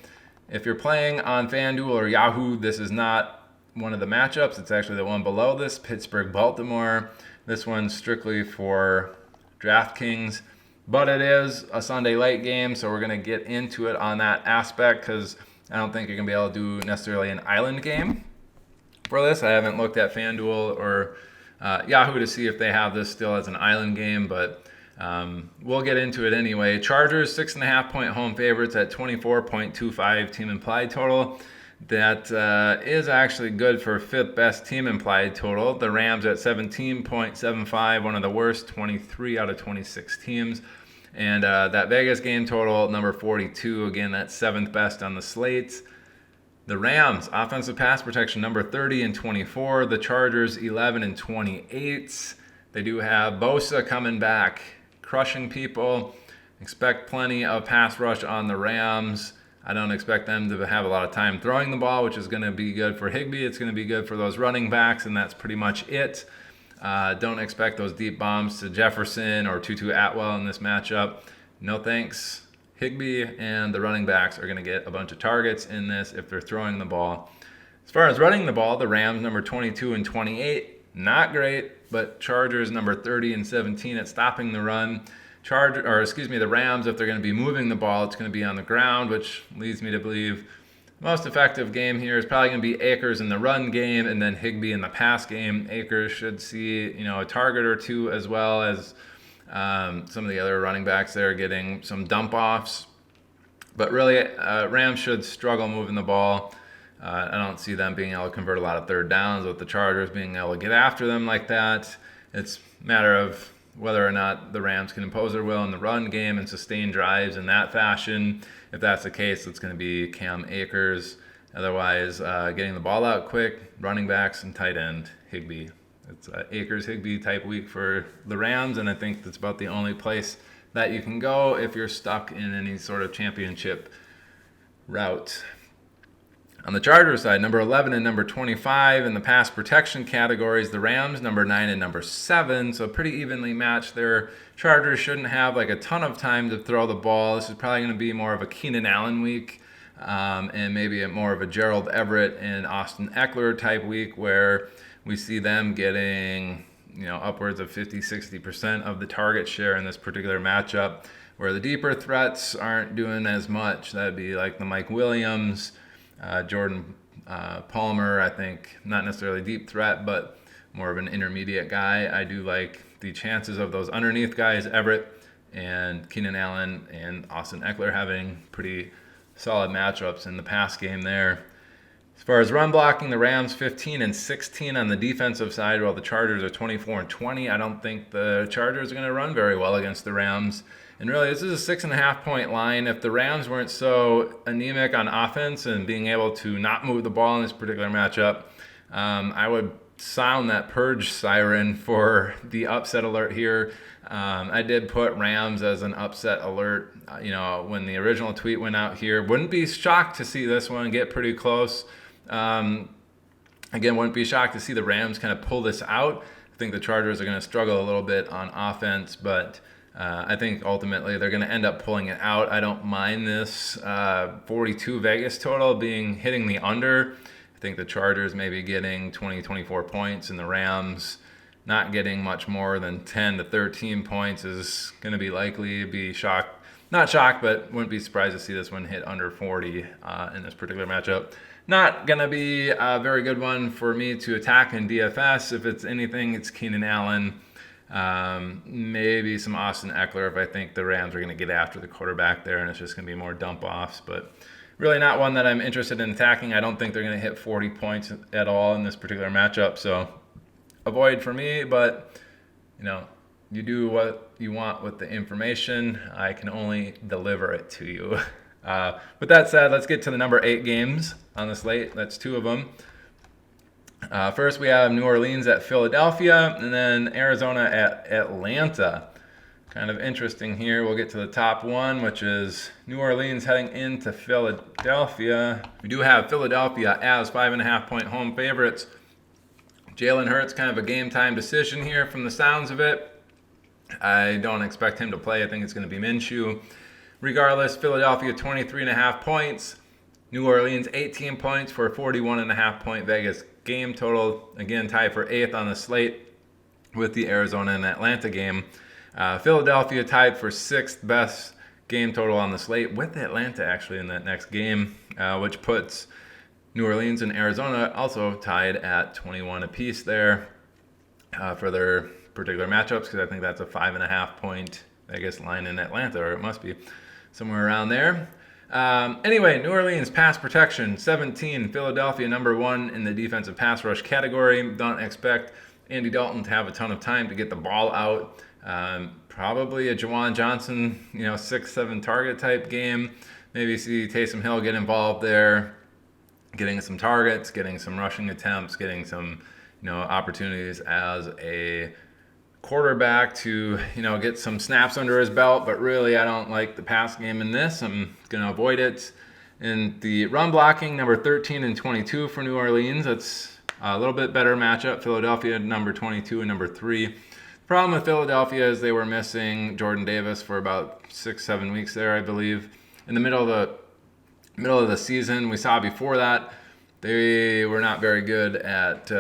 Speaker 1: If you're playing on FanDuel or Yahoo, this is not one of the matchups. It's actually the one below this, Pittsburgh-Baltimore. This one's strictly for DraftKings, but it is a Sunday late game, so we're going to get into it on that aspect because I don't think you're going to be able to do necessarily an island game for this. I haven't looked at FanDuel or Yahoo to see if they have this still as an island game, but we'll get into it anyway. Chargers 6.5 point home favorites at 24.25 team implied total. That is actually good for 5th best team implied total. The Rams at 17.75, one of the worst, 23 out of 26 teams. And that Vegas game total, number 42, again, that's 7th best on the slate. The Rams, offensive pass protection, number 30 and 24. The Chargers, 11 and 28. They do have Bosa coming back, crushing people. Expect plenty of pass rush on the Rams. I don't expect them to have a lot of time throwing the ball, which is going to be good for Higbee. It's going to be good for those running backs, and that's pretty much it. Don't expect those deep bombs to Jefferson or Tutu Atwell in this matchup. No thanks. Higbee and the running backs are going to get a bunch of targets in this if they're throwing the ball. As far as running the ball, the Rams, number 22 and 28. not great, but Chargers number 30 and 17 at stopping the run. The Rams, if they're going to be moving the ball, it's going to be on the ground, which leads me to believe the most effective game here is probably going to be Akers in the run game and then Higbee in the pass game. Akers should see, a target or two, as well as some of the other running backs there getting some dump offs. But really, Rams should struggle moving the ball. I don't see them being able to convert a lot of third downs with the Chargers being able to get after them like that. It's a matter of whether or not the Rams can impose their will in the run game and sustain drives in that fashion. If that's the case, it's going to be Cam Akers. Otherwise, getting the ball out quick, running backs, and tight end, Higbee. It's Akers-Higbee type week for the Rams, and I think that's about the only place that you can go if you're stuck in any sort of championship route. On the Chargers side, number 11 and number 25 in the pass protection categories, the Rams, number 9 and number 7, so pretty evenly matched there. Chargers shouldn't have a ton of time to throw the ball. This is probably going to be more of a Keenan Allen week, and maybe more of a Gerald Everett and Austin Eckler type week, where we see them getting upwards of 50-60% of the target share in this particular matchup, where the deeper threats aren't doing as much. That'd be like the Mike Williams, Jordan Palmer, I think, not necessarily deep threat, but more of an intermediate guy. I do like the chances of those underneath guys, Everett and Keenan Allen and Austin Eckler, having pretty solid matchups in the pass game there. As far as run blocking, the Rams 15 and 16 on the defensive side, while the Chargers are 24 and 20. I don't think the Chargers are going to run very well against the Rams. And really, this is a 6.5-point line. If the Rams weren't so anemic on offense and being able to not move the ball in this particular matchup, I would sound that purge siren for the upset alert here. I did put Rams as an upset alert, when the original tweet went out here. Wouldn't be shocked to see this one get pretty close. Again, wouldn't be shocked to see the Rams kind of pull this out. I think the Chargers are going to struggle a little bit on offense, but I think ultimately they're going to end up pulling it out. I don't mind this 42 Vegas total hitting the under. I think the Chargers may be getting 20-24 points, and the Rams not getting much more than 10 to 13 points is going to be likely. Not shocked, but wouldn't be surprised to see this one hit under 40 in this particular matchup. Not going to be a very good one for me to attack in DFS. If it's anything, it's Keenan Allen. Maybe some Austin Eckler if I think the Rams are going to get after the quarterback there, and it's just going to be more dump offs. But really not one that I'm interested in attacking. I don't think they're going to hit 40 points at all in this particular matchup. So avoid for me, but you do what you want with the information. I can only deliver it to you. With that said, let's get to the number 8 games on the slate. That's 2 of them. First, we have New Orleans at Philadelphia, and then Arizona at Atlanta. Kind of interesting here. We'll get to the top one, which is New Orleans heading into Philadelphia. We do have Philadelphia as 5.5-point home favorites. Jalen Hurts, kind of a game time decision here from the sounds of it. I don't expect him to play. I think it's going to be Minshew. Regardless, Philadelphia 23.5 points. New Orleans 18 points for a 41.5-point Vegas game total. Again, tied for 8th on the slate with the Arizona and Atlanta game. Philadelphia tied for 6th best game total on the slate with Atlanta actually in that next game, which puts New Orleans and Arizona also tied at 21 apiece there for their particular matchups, because I think that's a 5.5-point Vegas line in Atlanta, or it must be somewhere around there. Anyway, New Orleans pass protection 17, Philadelphia number 1 in the defensive pass rush category. Don't expect Andy Dalton to have a ton of time to get the ball out. Probably a Juwan Johnson, 6-7 target type game. Maybe see Taysom Hill get involved there, getting some targets, getting some rushing attempts, getting some opportunities as a quarterback to get some snaps under his belt. But really, I don't like the pass game in this. I'm going to avoid it. In the run blocking, number 13 and 22 for New Orleans. That's a little bit better matchup. Philadelphia number 22 and number 3. The problem with Philadelphia is they were missing Jordan Davis for about 6-7 weeks there, I believe. In the middle of the season, we saw before that they were not very good at,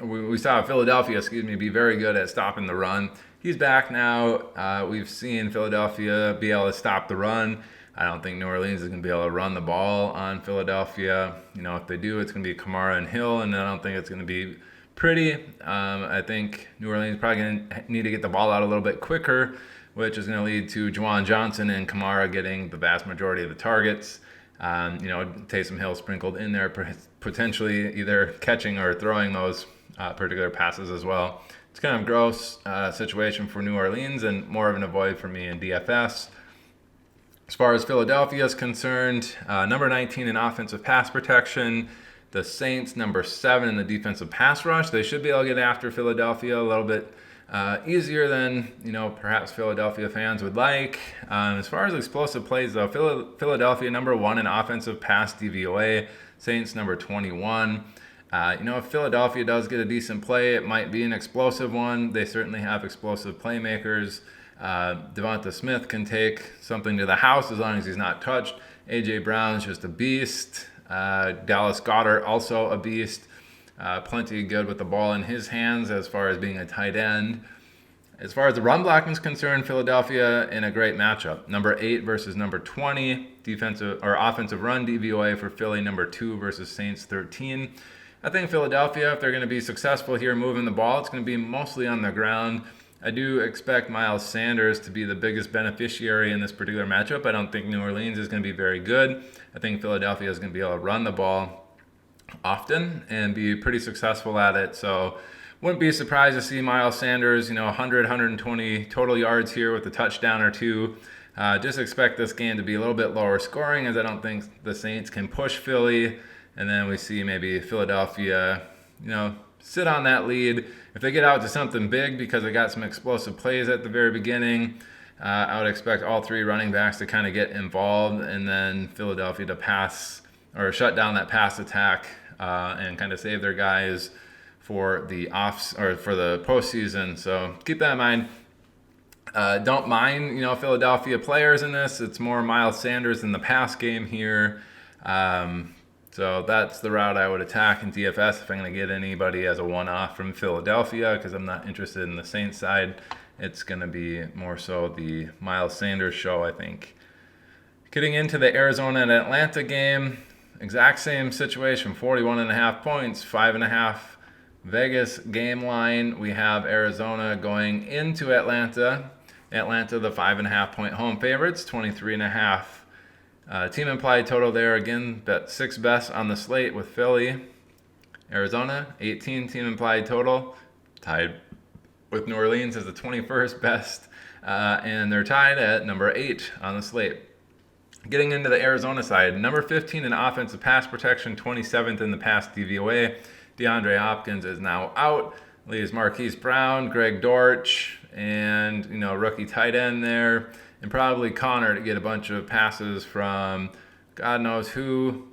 Speaker 1: we saw Philadelphia, be very good at stopping the run. He's back now. We've seen Philadelphia be able to stop the run. I don't think New Orleans is going to be able to run the ball on Philadelphia. If they do, it's going to be Kamara and Hill, and I don't think it's going to be pretty. I think New Orleans is probably going to need to get the ball out a little bit quicker, which is going to lead to Juwan Johnson and Kamara getting the vast majority of the targets. Taysom Hill sprinkled in there, potentially either catching or throwing those particular passes as well. It's kind of a gross situation for New Orleans and more of an avoid for me in DFS. As far as Philadelphia is concerned, number 19 in offensive pass protection. The Saints, number 7 in the defensive pass rush. They should be able to get after Philadelphia a little bit easier than perhaps Philadelphia fans would like. As far as explosive plays, though, Philadelphia number 1 in offensive pass DVOA. Saints number 21. If Philadelphia does get a decent play, it might be an explosive one. They certainly have explosive playmakers. Devonta Smith can take something to the house as long as he's not touched. A.J. Brown's just a beast. Dallas Goedert, also a beast. Plenty good with the ball in his hands as far as being a tight end. As far as the run blocking is concerned, Philadelphia in a great matchup. Number 8 versus number 20. Defensive or offensive run DVOA for Philly, number 2 versus Saints 13. I think Philadelphia, if they're going to be successful here moving the ball, it's going to be mostly on the ground. I do expect Miles Sanders to be the biggest beneficiary in this particular matchup. I don't think New Orleans is going to be very good. I think Philadelphia is going to be able to run the ball often and be pretty successful at it. So wouldn't be surprised to see Miles Sanders, 100, 120 total yards here with a touchdown or two. Just expect this game to be a little bit lower scoring, as I don't think the Saints can push Philly. And then we see maybe Philadelphia, sit on that lead. If they get out to something big because they got some explosive plays at the very beginning, I would expect all 3 running backs to kind of get involved, and then Philadelphia to pass or shut down that pass attack and kind of save their guys for the for the postseason. So keep that in mind. Don't mind, Philadelphia players in this. It's more Miles Sanders in the pass game here. So that's the route I would attack in DFS if I'm going to get anybody as a one-off from Philadelphia, because I'm not interested in the Saints side. It's going to be more so the Miles Sanders show, I think. Getting into the Arizona and Atlanta game, exact same situation, 41.5 points, 5.5 Vegas game line. We have Arizona going into Atlanta. Atlanta, the 5.5 point home favorites, 23.5. Team implied total there, again, bet 6 best on the slate with Philly. Arizona, 18 team implied total, tied with New Orleans as the 21st best, and they're tied at number 8 on the slate. Getting into the Arizona side, number 15 in offensive pass protection, 27th in the pass DVOA. DeAndre Hopkins is now out. Leaves Marquise Brown, Greg Dortch, and rookie tight end there, and probably Connor to get a bunch of passes from God knows who,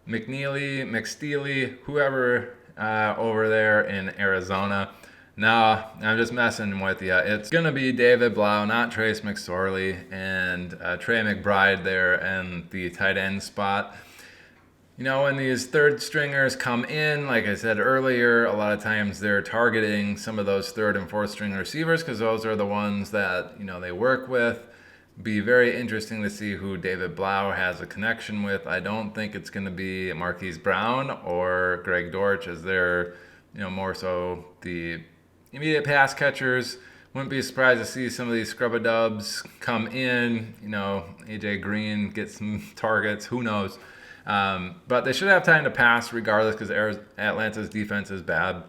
Speaker 1: McSteely, whoever over there in Arizona. No, I'm just messing with you. It's going to be David Blau, not Trace McSorley, and Trey McBride there in the tight end spot. When these third stringers come in, like I said earlier, a lot of times they're targeting some of those third and fourth string receivers because those are the ones that, they work with. Be very interesting to see who David Blau has a connection with. I don't think it's going to be Marquise Brown or Greg Dortch, as they're, more so the immediate pass catchers. Wouldn't be surprised to see some of these scrub-a-dubs come in, AJ Green get some targets, who knows. But they should have time to pass regardless because Atlanta's defense is bad.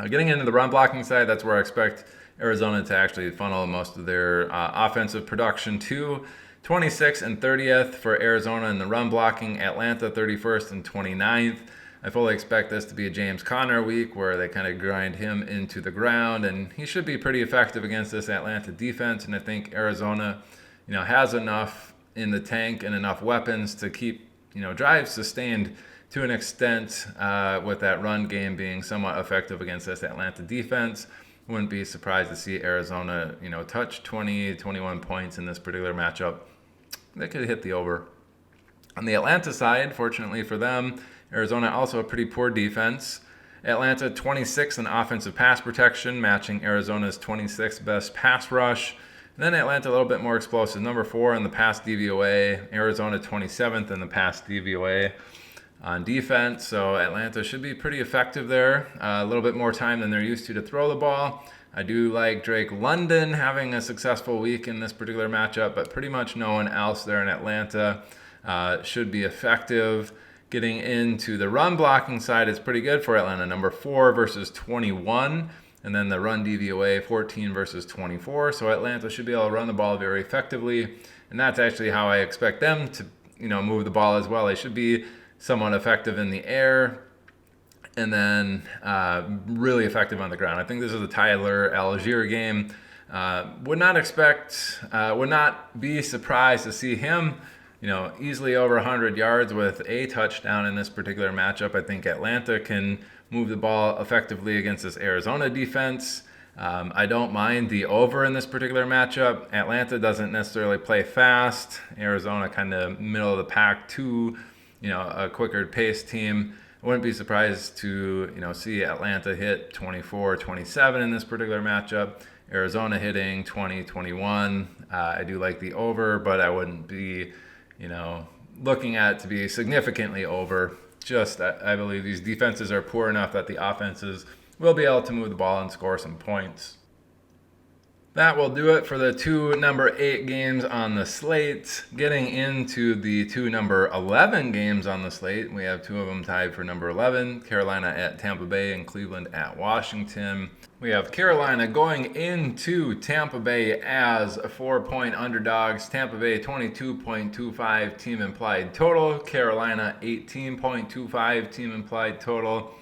Speaker 1: Getting into the run blocking side, that's where I expect Arizona to actually funnel most of their offensive production to. 26th and 30th for Arizona in the run blocking, Atlanta 31st and 29th. I fully expect this to be a James Conner week where they kind of grind him into the ground, and he should be pretty effective against this Atlanta defense. And I think Arizona, has enough in the tank and enough weapons to keep drives sustained to an extent with that run game being somewhat effective against this Atlanta defense. Wouldn't be surprised to see Arizona, touch 20, 21 points in this particular matchup. They could hit the over. On the Atlanta side, fortunately for them, Arizona also a pretty poor defense. Atlanta 26th in offensive pass protection, matching Arizona's 26th best pass rush. And then Atlanta a little bit more explosive, number 4 in the pass DVOA. Arizona 27th in the pass DVOA on defense. So Atlanta should be pretty effective there. A little bit more time than they're used to throw the ball. I do like Drake London having a successful week in this particular matchup, but pretty much no one else there in Atlanta should be effective. Getting into the run blocking side is pretty good for Atlanta. Number 4 versus 21. And then the run DVOA 14 versus 24. So Atlanta should be able to run the ball very effectively. And that's actually how I expect them to, move the ball as well. They should be somewhat effective in the air and then really effective on the ground. I think this is a Tyler Algier game. Would not be surprised to see him, easily over 100 yards with a touchdown in this particular matchup. I think Atlanta can move the ball effectively against this Arizona defense. I don't mind the over in this particular matchup. Atlanta doesn't necessarily play fast. Arizona kind of middle of the pack to, a quicker paced team. I wouldn't be surprised to, see Atlanta hit 24-27 in this particular matchup. Arizona hitting 20-21. I do like the over, but I wouldn't be, looking at it to be significantly over. Just, I believe these defenses are poor enough that the offenses will be able to move the ball and score some points. That will do it for the 2 number 8 games on the slate. Getting into the 2 number 11 games on the slate, we have 2 of them tied for number 11, Carolina at Tampa Bay and Cleveland at Washington. We have Carolina going into Tampa Bay as 4-point underdogs. Tampa Bay 22.25 team implied total. Carolina 18.25 team implied total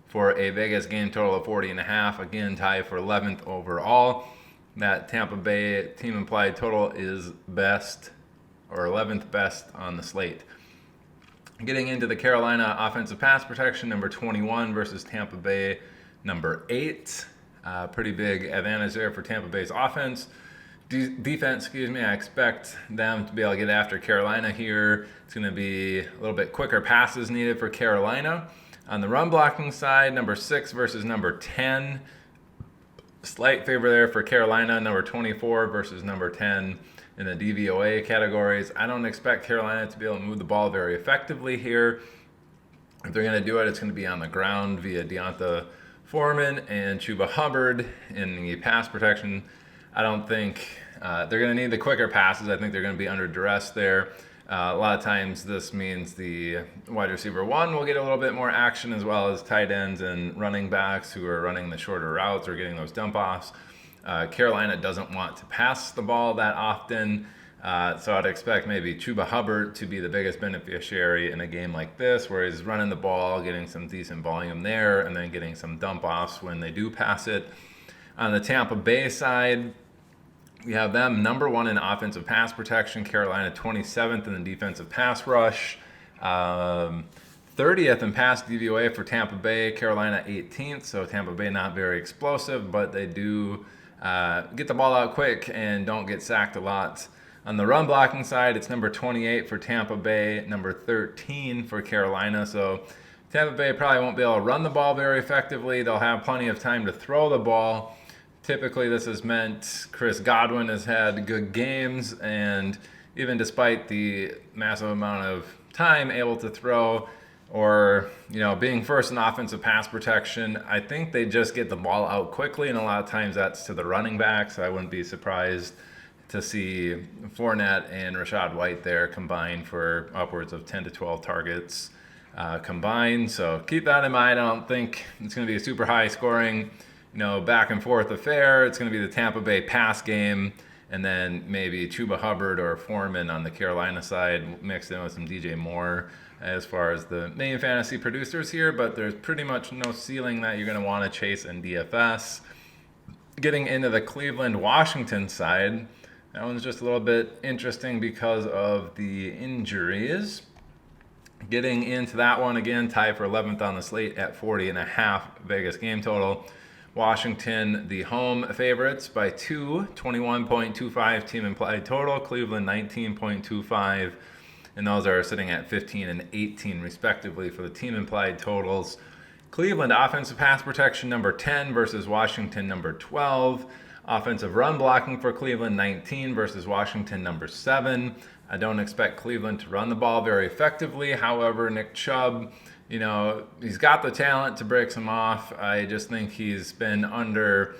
Speaker 1: for a Vegas game total of 40.5. Again, tied for 11th overall. That Tampa Bay team implied total is best or 11th best on the slate. Getting into the Carolina offensive pass protection, number 21 versus Tampa Bay, number 8. Pretty big advantage there for Tampa Bay's offense. Defense, I expect them to be able to get after Carolina here. It's going to be a little bit quicker passes needed for Carolina. On the run blocking side, number 6 versus number 10. Slight favor there for Carolina, number 24 versus number 10 in the DVOA categories. I don't expect Carolina to be able to move the ball very effectively here. If they're going to do it, it's going to be on the ground via Deonta Foreman and Chuba Hubbard in the pass protection. I don't think they're going to need the quicker passes. I think they're going to be under duress there. A lot of times this means the wide receiver 1 will get a little bit more action, as well as tight ends and running backs who are running the shorter routes or getting those dump offs. Carolina doesn't want to pass the ball that often, so I'd expect maybe Chuba Hubbard to be the biggest beneficiary in a game like this, where he's running the ball, getting some decent volume there, and then getting some dump offs when they do pass it. On the Tampa Bay side, we have them number 1 in offensive pass protection, Carolina 27th in the defensive pass rush, 30th in pass DVOA for Tampa Bay, Carolina 18th, so Tampa Bay not very explosive, but they do get the ball out quick and don't get sacked a lot. On the run blocking side, it's number 28 for Tampa Bay, number 13 for Carolina, so Tampa Bay probably won't be able to run the ball very effectively. They'll have plenty of time to throw the ball. Typically, this has meant Chris Godwin has had good games, and even despite the massive amount of time able to throw, or being first in offensive pass protection, I think they just get the ball out quickly, and a lot of times that's to the running backs. I wouldn't be surprised to see Fournette and Rachaad White there combined for upwards of 10 to 12 targets combined. So keep that in mind. I don't think it's going to be a super high scoring back and forth affair. It's going to be the Tampa Bay pass game, and then maybe Chuba Hubbard or Foreman on the Carolina side mixed in with some DJ Moore as far as the main fantasy producers here, but there's pretty much no ceiling that you're going to want to chase in DFS. Getting into the Cleveland-Washington side, that one's just a little bit interesting because of the injuries. Getting into that one, again, tied for 11th on the slate at 40.5 Vegas game total. Washington, the home favorites by 2, 21.25 team implied total. Cleveland, 19.25 and those are sitting at 15 and 18 respectively for the team implied totals. Cleveland offensive pass protection number 10 versus Washington number 12. Offensive run blocking for Cleveland 19 versus Washington number 7. I don't expect Cleveland to run the ball very effectively. However, Nick Chubb, he's got the talent to break some off. I just think he's been under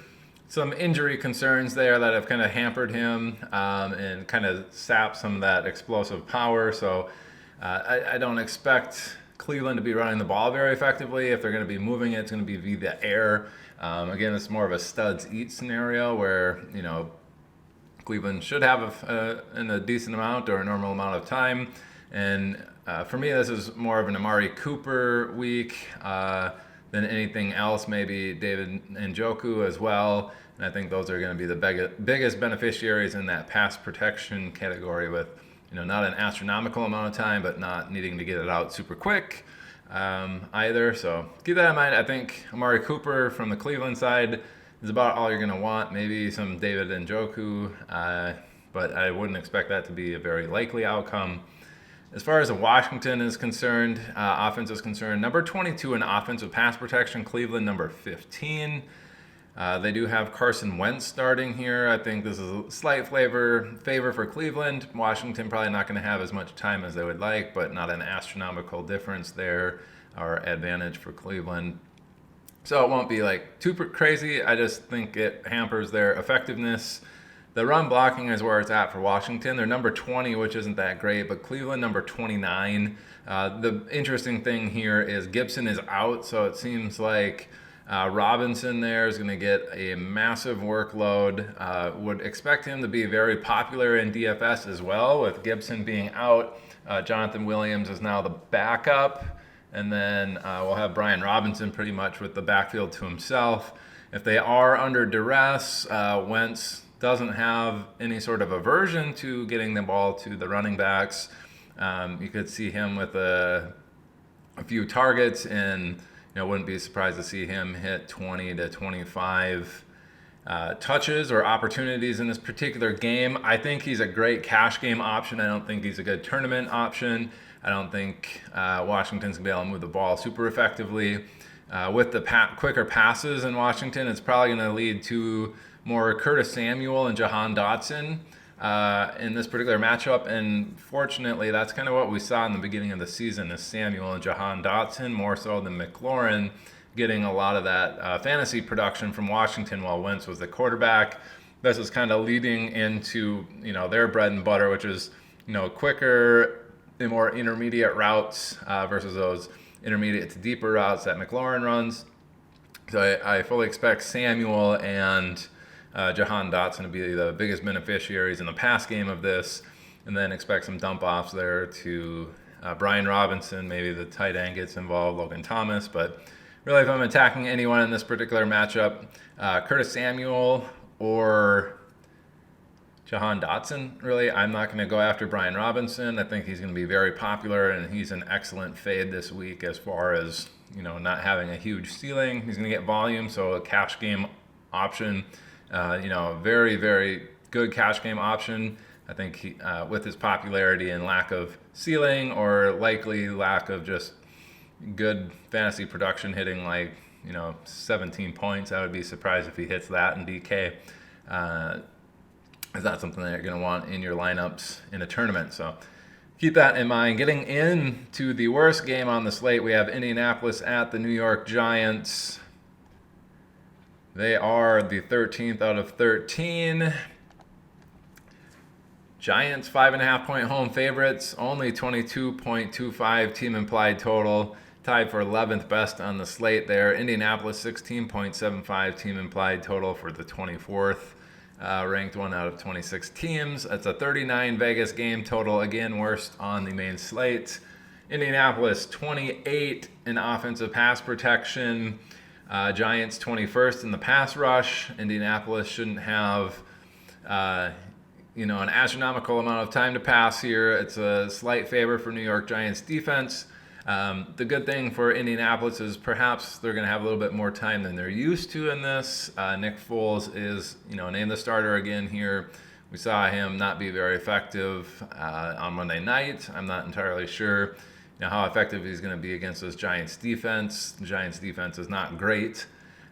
Speaker 1: some injury concerns there that have kind of hampered him and kind of sapped some of that explosive power. So I don't expect Cleveland to be running the ball very effectively. If they're going to be moving it, it's going to be via the air. Again, it's more of a studs eat scenario where, Cleveland should have in a decent amount or a normal amount of time. And for me, this is more of an Amari Cooper week than anything else. Maybe David Njoku as well. And I think those are going to be the biggest beneficiaries in that pass protection category with, not an astronomical amount of time, but not needing to get it out super quick either. So keep that in mind. I think Amari Cooper from the Cleveland side is about all you're going to want. Maybe some David Njoku, but I wouldn't expect that to be a very likely outcome. As far as Washington is concerned, offense is concerned, number 22 in offensive pass protection, Cleveland number 15. They do have Carson Wentz starting here. I think this is a slight favor for Cleveland. Washington probably not going to have as much time as they would like, but not an astronomical difference there or advantage for Cleveland. So it won't be like too crazy. I just think it hampers their effectiveness. The run blocking is where it's at for Washington. They're number 20, which isn't that great, but Cleveland number 29. The interesting thing here is Gibson is out, so it seems like Robinson there is going to get a massive workload. Would expect him to be very popular in DFS as well, with Gibson being out. Jonathan Williams is now the backup, and then we'll have Brian Robinson pretty much with the backfield to himself. If they are under duress, Wentz doesn't have any sort of aversion to getting the ball to the running backs. You could see him with a few targets, and wouldn't be surprised to see him hit 20 to 25 touches or opportunities in this particular game. I think he's a great cash game option. I don't think he's a good tournament option. I don't think Washington's going to be able to move the ball super effectively. With the quicker passes in Washington, it's probably going to lead to more Curtis Samuel and Jahan Dotson in this particular matchup. And fortunately, that's kind of what we saw in the beginning of the season, is Samuel and Jahan Dotson, more so than McLaurin, getting a lot of that fantasy production from Washington while Wentz was the quarterback. This is kind of leading into, their bread and butter, which is, quicker and more intermediate routes versus those intermediate to deeper routes that McLaurin runs. So I fully expect Samuel and Jahan Dotson to be the biggest beneficiaries in the pass game of this, and then expect some dump offs there to Brian Robinson. Maybe the tight end gets involved, Logan Thomas. But really, if I'm attacking anyone in this particular matchup, Curtis Samuel or Jahan Dotson, really, I'm not going to go after Brian Robinson. I think he's going to be very popular, and he's an excellent fade this week as far as, not having a huge ceiling. He's going to get volume, so a cash game option. Very, very good cash game option. I think he, with his popularity and lack of ceiling, or likely lack of just good fantasy production, hitting 17 points, I would be surprised if he hits that in DK. Is that something that you're going to want in your lineups in a tournament? So keep that in mind. Getting into the worst game on the slate, we have Indianapolis at the New York Giants. They are the 13th out of 13. Giants 5.5 point home favorites, only 22.25 team implied total, tied for 11th best on the slate there. Indianapolis 16.75 team implied total for the 24th ranked one out of 26 teams. That's a 39 Vegas game total, again worst on the main slate. Indianapolis 28 in offensive pass protection. Giants 21st in the pass rush. Indianapolis shouldn't have an astronomical amount of time to pass here. It's a slight favor for New York Giants defense. The good thing for Indianapolis is perhaps they're going to have a little bit more time than they're used to in this. Nick Foles is, named the starter again here We saw him not be very effective on Monday night. I'm not entirely sure how effective he's going to be against this Giants defense. The Giants defense is not great,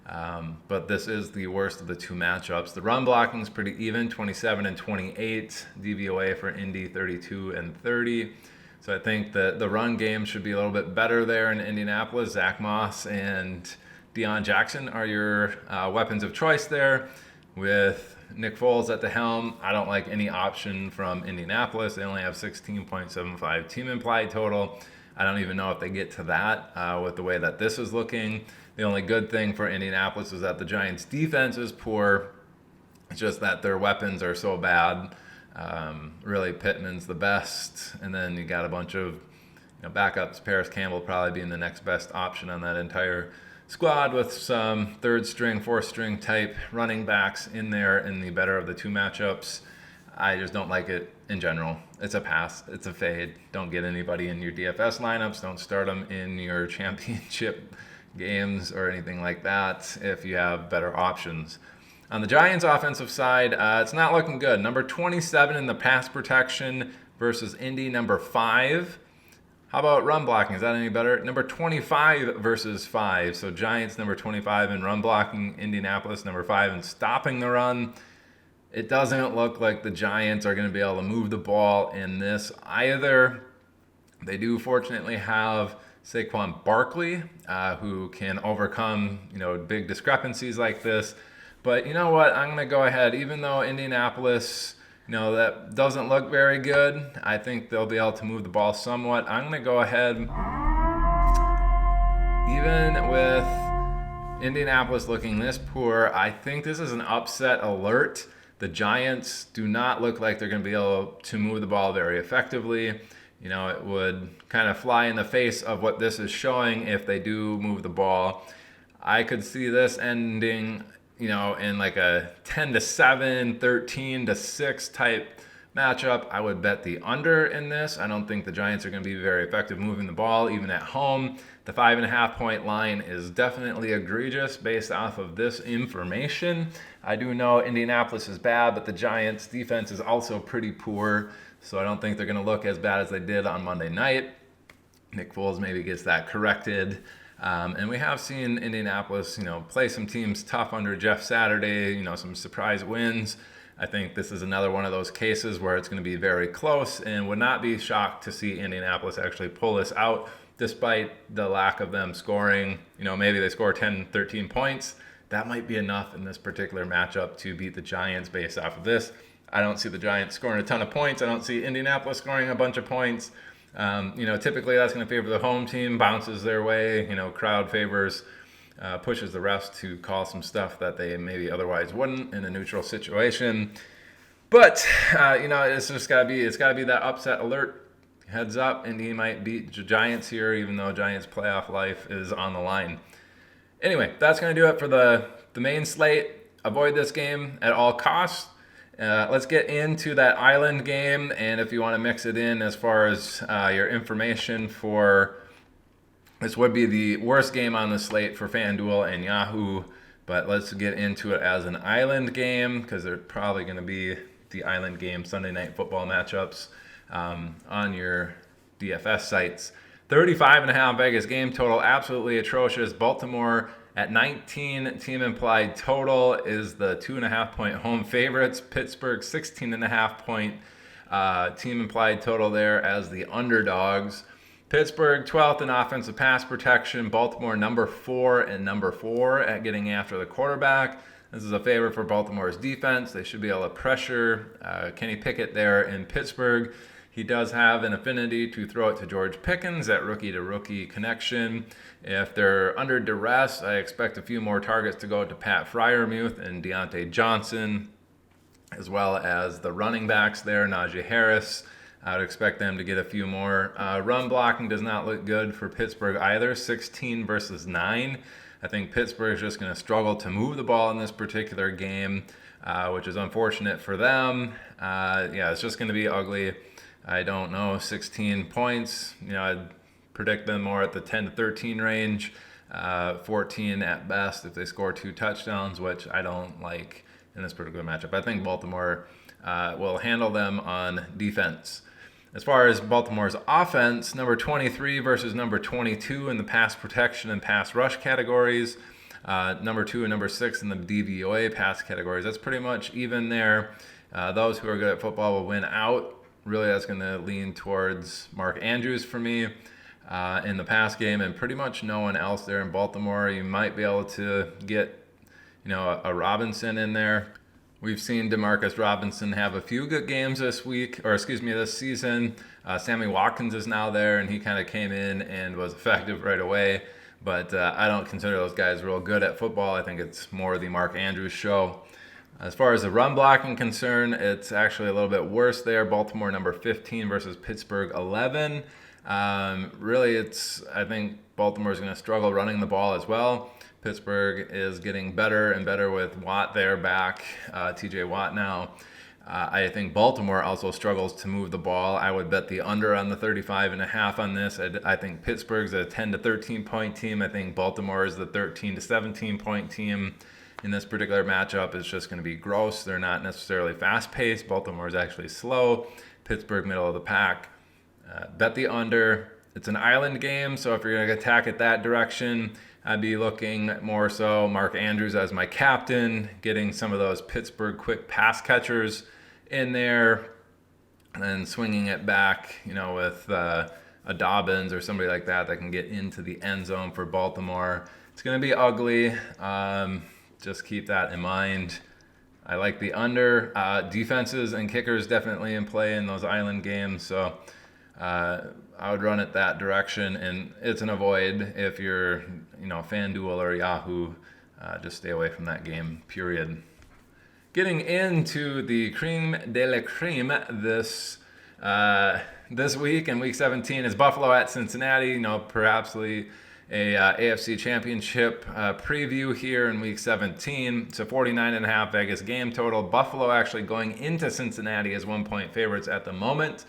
Speaker 1: but this is the worst of the two matchups. The run blocking is pretty even, 27 and 28. DVOA for Indy, 32 and 30. So I think that the run game should be a little bit better there in Indianapolis. Zach Moss and Deion Jackson are your weapons of choice there. With Nick Foles at the helm, I don't like any option from Indianapolis. They only have 16.75 team implied total. I don't even know if they get to that with the way that this is looking. The only good thing for Indianapolis is that the Giants' defense is poor. It's just that their weapons are so bad. Really, Pittman's the best, and then you got a bunch of backups. Paris Campbell probably being the next best option on that entire squad, with some third string, fourth string type running backs in there in the better of the two matchups. I just don't like it in general. It's a pass. It's a fade. Don't get anybody in your DFS lineups. Don't start them in your championship games or anything like that if you have better options. On the Giants' offensive side, it's not looking good. Number 27 in the pass protection versus Indy, number 5. How about run blocking? Is that any better? Number 25 versus 5. So Giants number 25 in run blocking, Indianapolis number 5 in stopping the run. It doesn't look like the Giants are going to be able to move the ball in this either. They do fortunately have Saquon Barkley, who can overcome big discrepancies like this. But you know what? I'm going to go ahead, even though Indianapolis, that doesn't look very good. I think they'll be able to move the ball somewhat. I'm going to go ahead, even with Indianapolis looking this poor, I think this is an upset alert. The Giants do not look like they're going to be able to move the ball very effectively. It would kind of fly in the face of what this is showing if they do move the ball. I could see this ending in like a 10-7, 13-6 type matchup. I would bet the under in this. I don't think the Giants are going to be very effective moving the ball, even at home. The 5.5 point line is definitely egregious based off of this information. I do know Indianapolis is bad, but the Giants' defense is also pretty poor, so I don't think they're going to look as bad as they did on Monday night. Nick Foles maybe gets that corrected. And we have seen Indianapolis, play some teams tough under Jeff Saturday, some surprise wins. I think this is another one of those cases where it's going to be very close, and would not be shocked to see Indianapolis actually pull this out despite the lack of them scoring. Maybe they score 10, 13 points. That might be enough in this particular matchup to beat the Giants based off of this. I don't see the Giants scoring a ton of points. I don't see Indianapolis scoring a bunch of points. Typically that's going to favor the home team, bounces their way, crowd favors, pushes the refs to call some stuff that they maybe otherwise wouldn't in a neutral situation. But, it's just got to be that upset alert. Heads up, Indy might beat the Giants here, even though Giants' playoff life is on the line. Anyway, that's going to do it for the main slate. Avoid this game at all costs. Let's get into that island game, and if you want to mix it in as far as your information for this, would be the worst game on the slate for FanDuel and Yahoo, but let's get into it as an island game because they're probably going to be the island game Sunday Night Football matchups on your DFS sites. 35.5 Vegas game total, absolutely atrocious. Baltimore at 19 team implied total is the 2.5 point home favorites. Pittsburgh 16.5 point team implied total there as the underdogs. Pittsburgh 12th in offensive pass protection. Baltimore number 4 and number 4 at getting after the quarterback. This is a favor for Baltimore's defense. They should be able to pressure Kenny Pickett there in Pittsburgh. He does have an affinity to throw it to George Pickens, that rookie-to-rookie connection. If they're under duress, I expect a few more targets to go to Pat Freiermuth and Deontay Johnson, as well as the running backs there, Najee Harris. I would expect them to get a few more. Run blocking does not look good for Pittsburgh either, 16 versus 9. I think Pittsburgh is just going to struggle to move the ball in this particular game, which is unfortunate for them. It's just going to be ugly. I don't know, 16 points. I'd predict them more at the 10 to 13 range, 14 at best if they score 2 touchdowns, which I don't like in this particular matchup. I think Baltimore will handle them on defense. As far as Baltimore's offense, number 23 versus number 22 in the pass protection and pass rush categories. Number 2 and number 6 in the DVOA pass categories. That's pretty much even there. Those who are good at football will win out. Really, that's going to lean towards Mark Andrews for me in the pass game, and pretty much no one else there in Baltimore. You might be able to get, a Robinson in there. We've seen Demarcus Robinson have a few good games this season. Sammy Watkins is now there, and he kind of came in and was effective right away. But I don't consider those guys real good at football. I think it's more the Mark Andrews show. As far as the run blocking concern, it's actually a little bit worse there. Baltimore number 15 versus Pittsburgh 11. Really, I think Baltimore's going to struggle running the ball as well. Pittsburgh is getting better and better with Watt there back, TJ Watt now. I think Baltimore also struggles to move the ball. I would bet the under on the 35.5 on this. I think Pittsburgh's a 10 to 13 point team. I think Baltimore is the 13 to 17 point team. In this particular matchup, it's just going to be gross. They're not necessarily fast paced. Baltimore is actually slow. Pittsburgh middle of the pack. Bet the under. It's an island game, so if you're going to attack it that direction, I'd be looking more so Mark Andrews as my captain, getting some of those Pittsburgh quick pass catchers in there, and then swinging it back, with a Dobbins or somebody like that can get into the end zone for Baltimore. It's going to be ugly. Just keep that in mind. I like the under. Defenses and kickers definitely in play in those island games, so I would run it that direction, and it's an avoid if you're, FanDuel or Yahoo. Just stay away from that game, period. Getting into the creme de la creme this week in Week 17 is Buffalo at Cincinnati. Perhaps a AFC Championship preview here in Week 17. It's a 49.5 Vegas game total. Buffalo actually going into Cincinnati as 1-point favorites at the moment.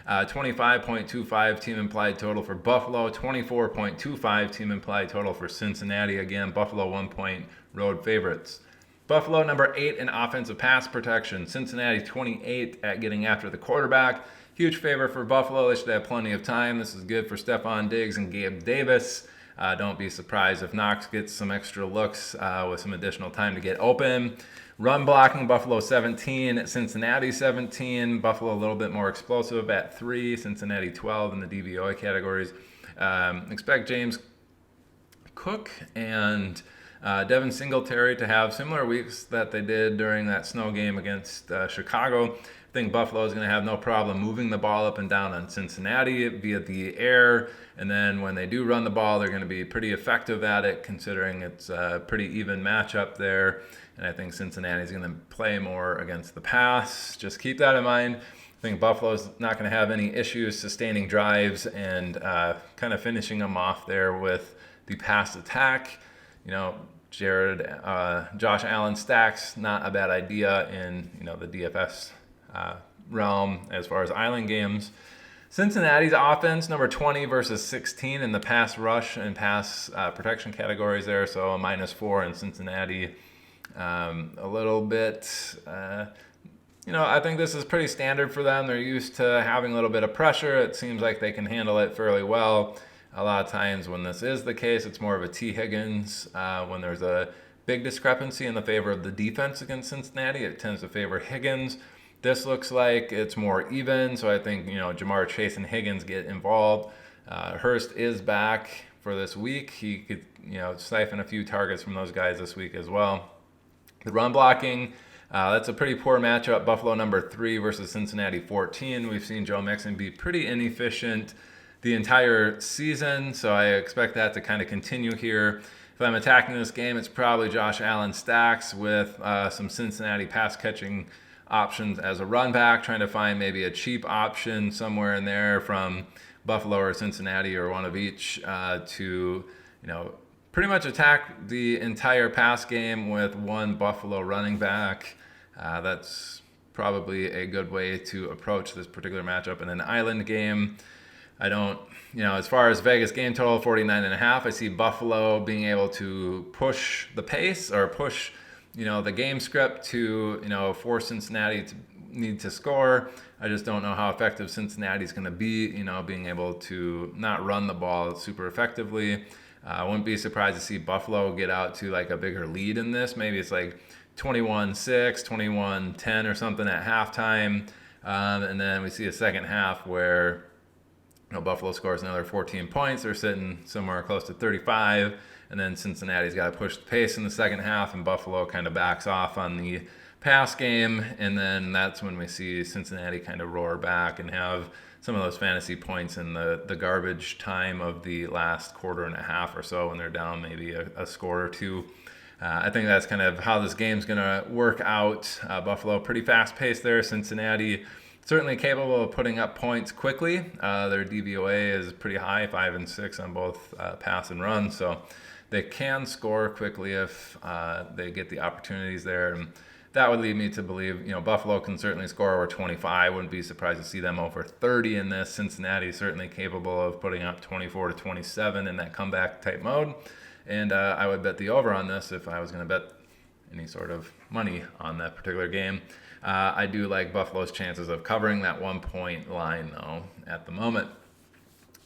Speaker 1: 25.25 team implied total for Buffalo, 24.25 team implied total for Cincinnati. Again, Buffalo 1-point road favorites. Buffalo number 8 in offensive pass protection. Cincinnati 28 at getting after the quarterback. Huge favor for Buffalo. They should have plenty of time. This is good for Stephon Diggs and Gabe Davis. Don't be surprised if Knox gets some extra looks with some additional time to get open. Run blocking, Buffalo 17, Cincinnati 17. Buffalo a little bit more explosive at 3, Cincinnati 12 in the DVOA categories. Expect James Cook and Devin Singletary to have similar weeks that they did during that snow game against Chicago. I think Buffalo is going to have no problem moving the ball up and down on Cincinnati via the air. And then when they do run the ball, they're going to be pretty effective at it, considering it's a pretty even matchup there. And I think Cincinnati's going to play more against the pass. Just keep that in mind. I think Buffalo's not going to have any issues sustaining drives and kind of finishing them off there with the pass attack. Josh Allen stacks, not a bad idea in the DFS realm as far as island games. Cincinnati's offense, number 20 versus 16 in the pass rush and pass protection categories there, so a -4 in Cincinnati. A little bit, I think this is pretty standard for them. They're used to having a little bit of pressure. It seems like they can handle it fairly well. A lot of times when this is the case, it's more of a T. Higgins. When there's a big discrepancy in the favor of the defense against Cincinnati, it tends to favor Higgins. This looks like it's more even, so I think, Jamar Chase and Higgins get involved. Hurst is back for this week. He could, siphon a few targets from those guys this week as well. The run blocking, that's a pretty poor matchup. Buffalo number 3 versus Cincinnati 14. We've seen Joe Mixon be pretty inefficient the entire season, so I expect that to kind of continue here. If I'm attacking this game, it's probably Josh Allen stacks with some Cincinnati pass catching options as a run back, trying to find maybe a cheap option somewhere in there from Buffalo or Cincinnati or one of each to, pretty much attack the entire pass game with one Buffalo running back. That's probably a good way to approach this particular matchup. In an island game, I don't, as far as Vegas game total, 49.5, I see Buffalo being able to push the pace or push, the game script to, force Cincinnati to, need to score. I just don't know how effective Cincinnati's going to be, being able to not run the ball super effectively. I wouldn't be surprised to see Buffalo get out to like a bigger lead in this. Maybe it's like 21-6, 21-10 or something at halftime. And then we see a second half where Buffalo scores another 14 points. They're sitting somewhere close to 35. And then Cincinnati's got to push the pace in the second half, and Buffalo kind of backs off on the pass game. And then that's when we see Cincinnati kind of roar back and have some of those fantasy points in the garbage time of the last quarter and a half or so when they're down maybe a score or two. I think that's kind of how this game's going to work out. Buffalo pretty fast-paced there. Cincinnati certainly capable of putting up points quickly. Their DVOA is pretty high, 5 and 6 on both pass and run. So they can score quickly if they get the opportunities there. And that would lead me to believe, Buffalo can certainly score over 25. Wouldn't be surprised to see them over 30 in this. Cincinnati is certainly capable of putting up 24 to 27 in that comeback type mode. And I would bet the over on this if I was going to bet any sort of money on that particular game. I do like Buffalo's chances of covering that 1 point line, though, at the moment.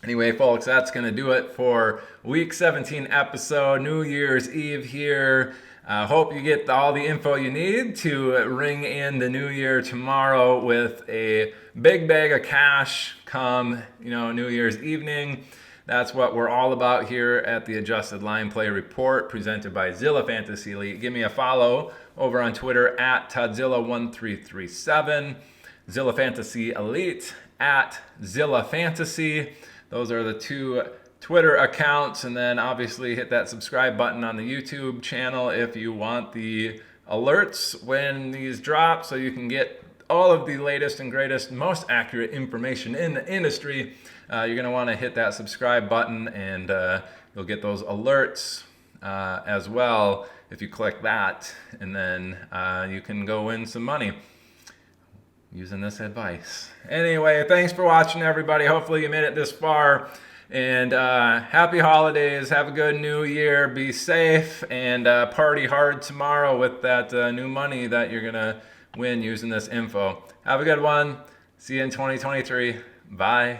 Speaker 1: Anyway, folks, that's going to do it for Week 17 episode, New Year's Eve here. Hope you get all the info you need to ring in the new year tomorrow with a big bag of cash come, New Year's evening. That's what we're all about here at the Adjusted Line Play Report, presented by Zilla Fantasy Elite. Give me a follow over on Twitter at Todzilla1337, Zilla Fantasy Elite at Zilla Fantasy. Those are the two Twitter accounts, and then obviously hit that subscribe button on the YouTube channel if you want the alerts when these drop, so you can get all of the latest and greatest, most accurate information in the industry. You're going to want to hit that subscribe button, and you'll get those alerts as well if you click that, and then you can go win some money using this advice. Anyway, thanks for watching, everybody. Hopefully you made it this far. And happy holidays. Have a good new year. Be safe, and party hard tomorrow with that new money that you're going to win using this info. Have a good one. See you in 2023. Bye.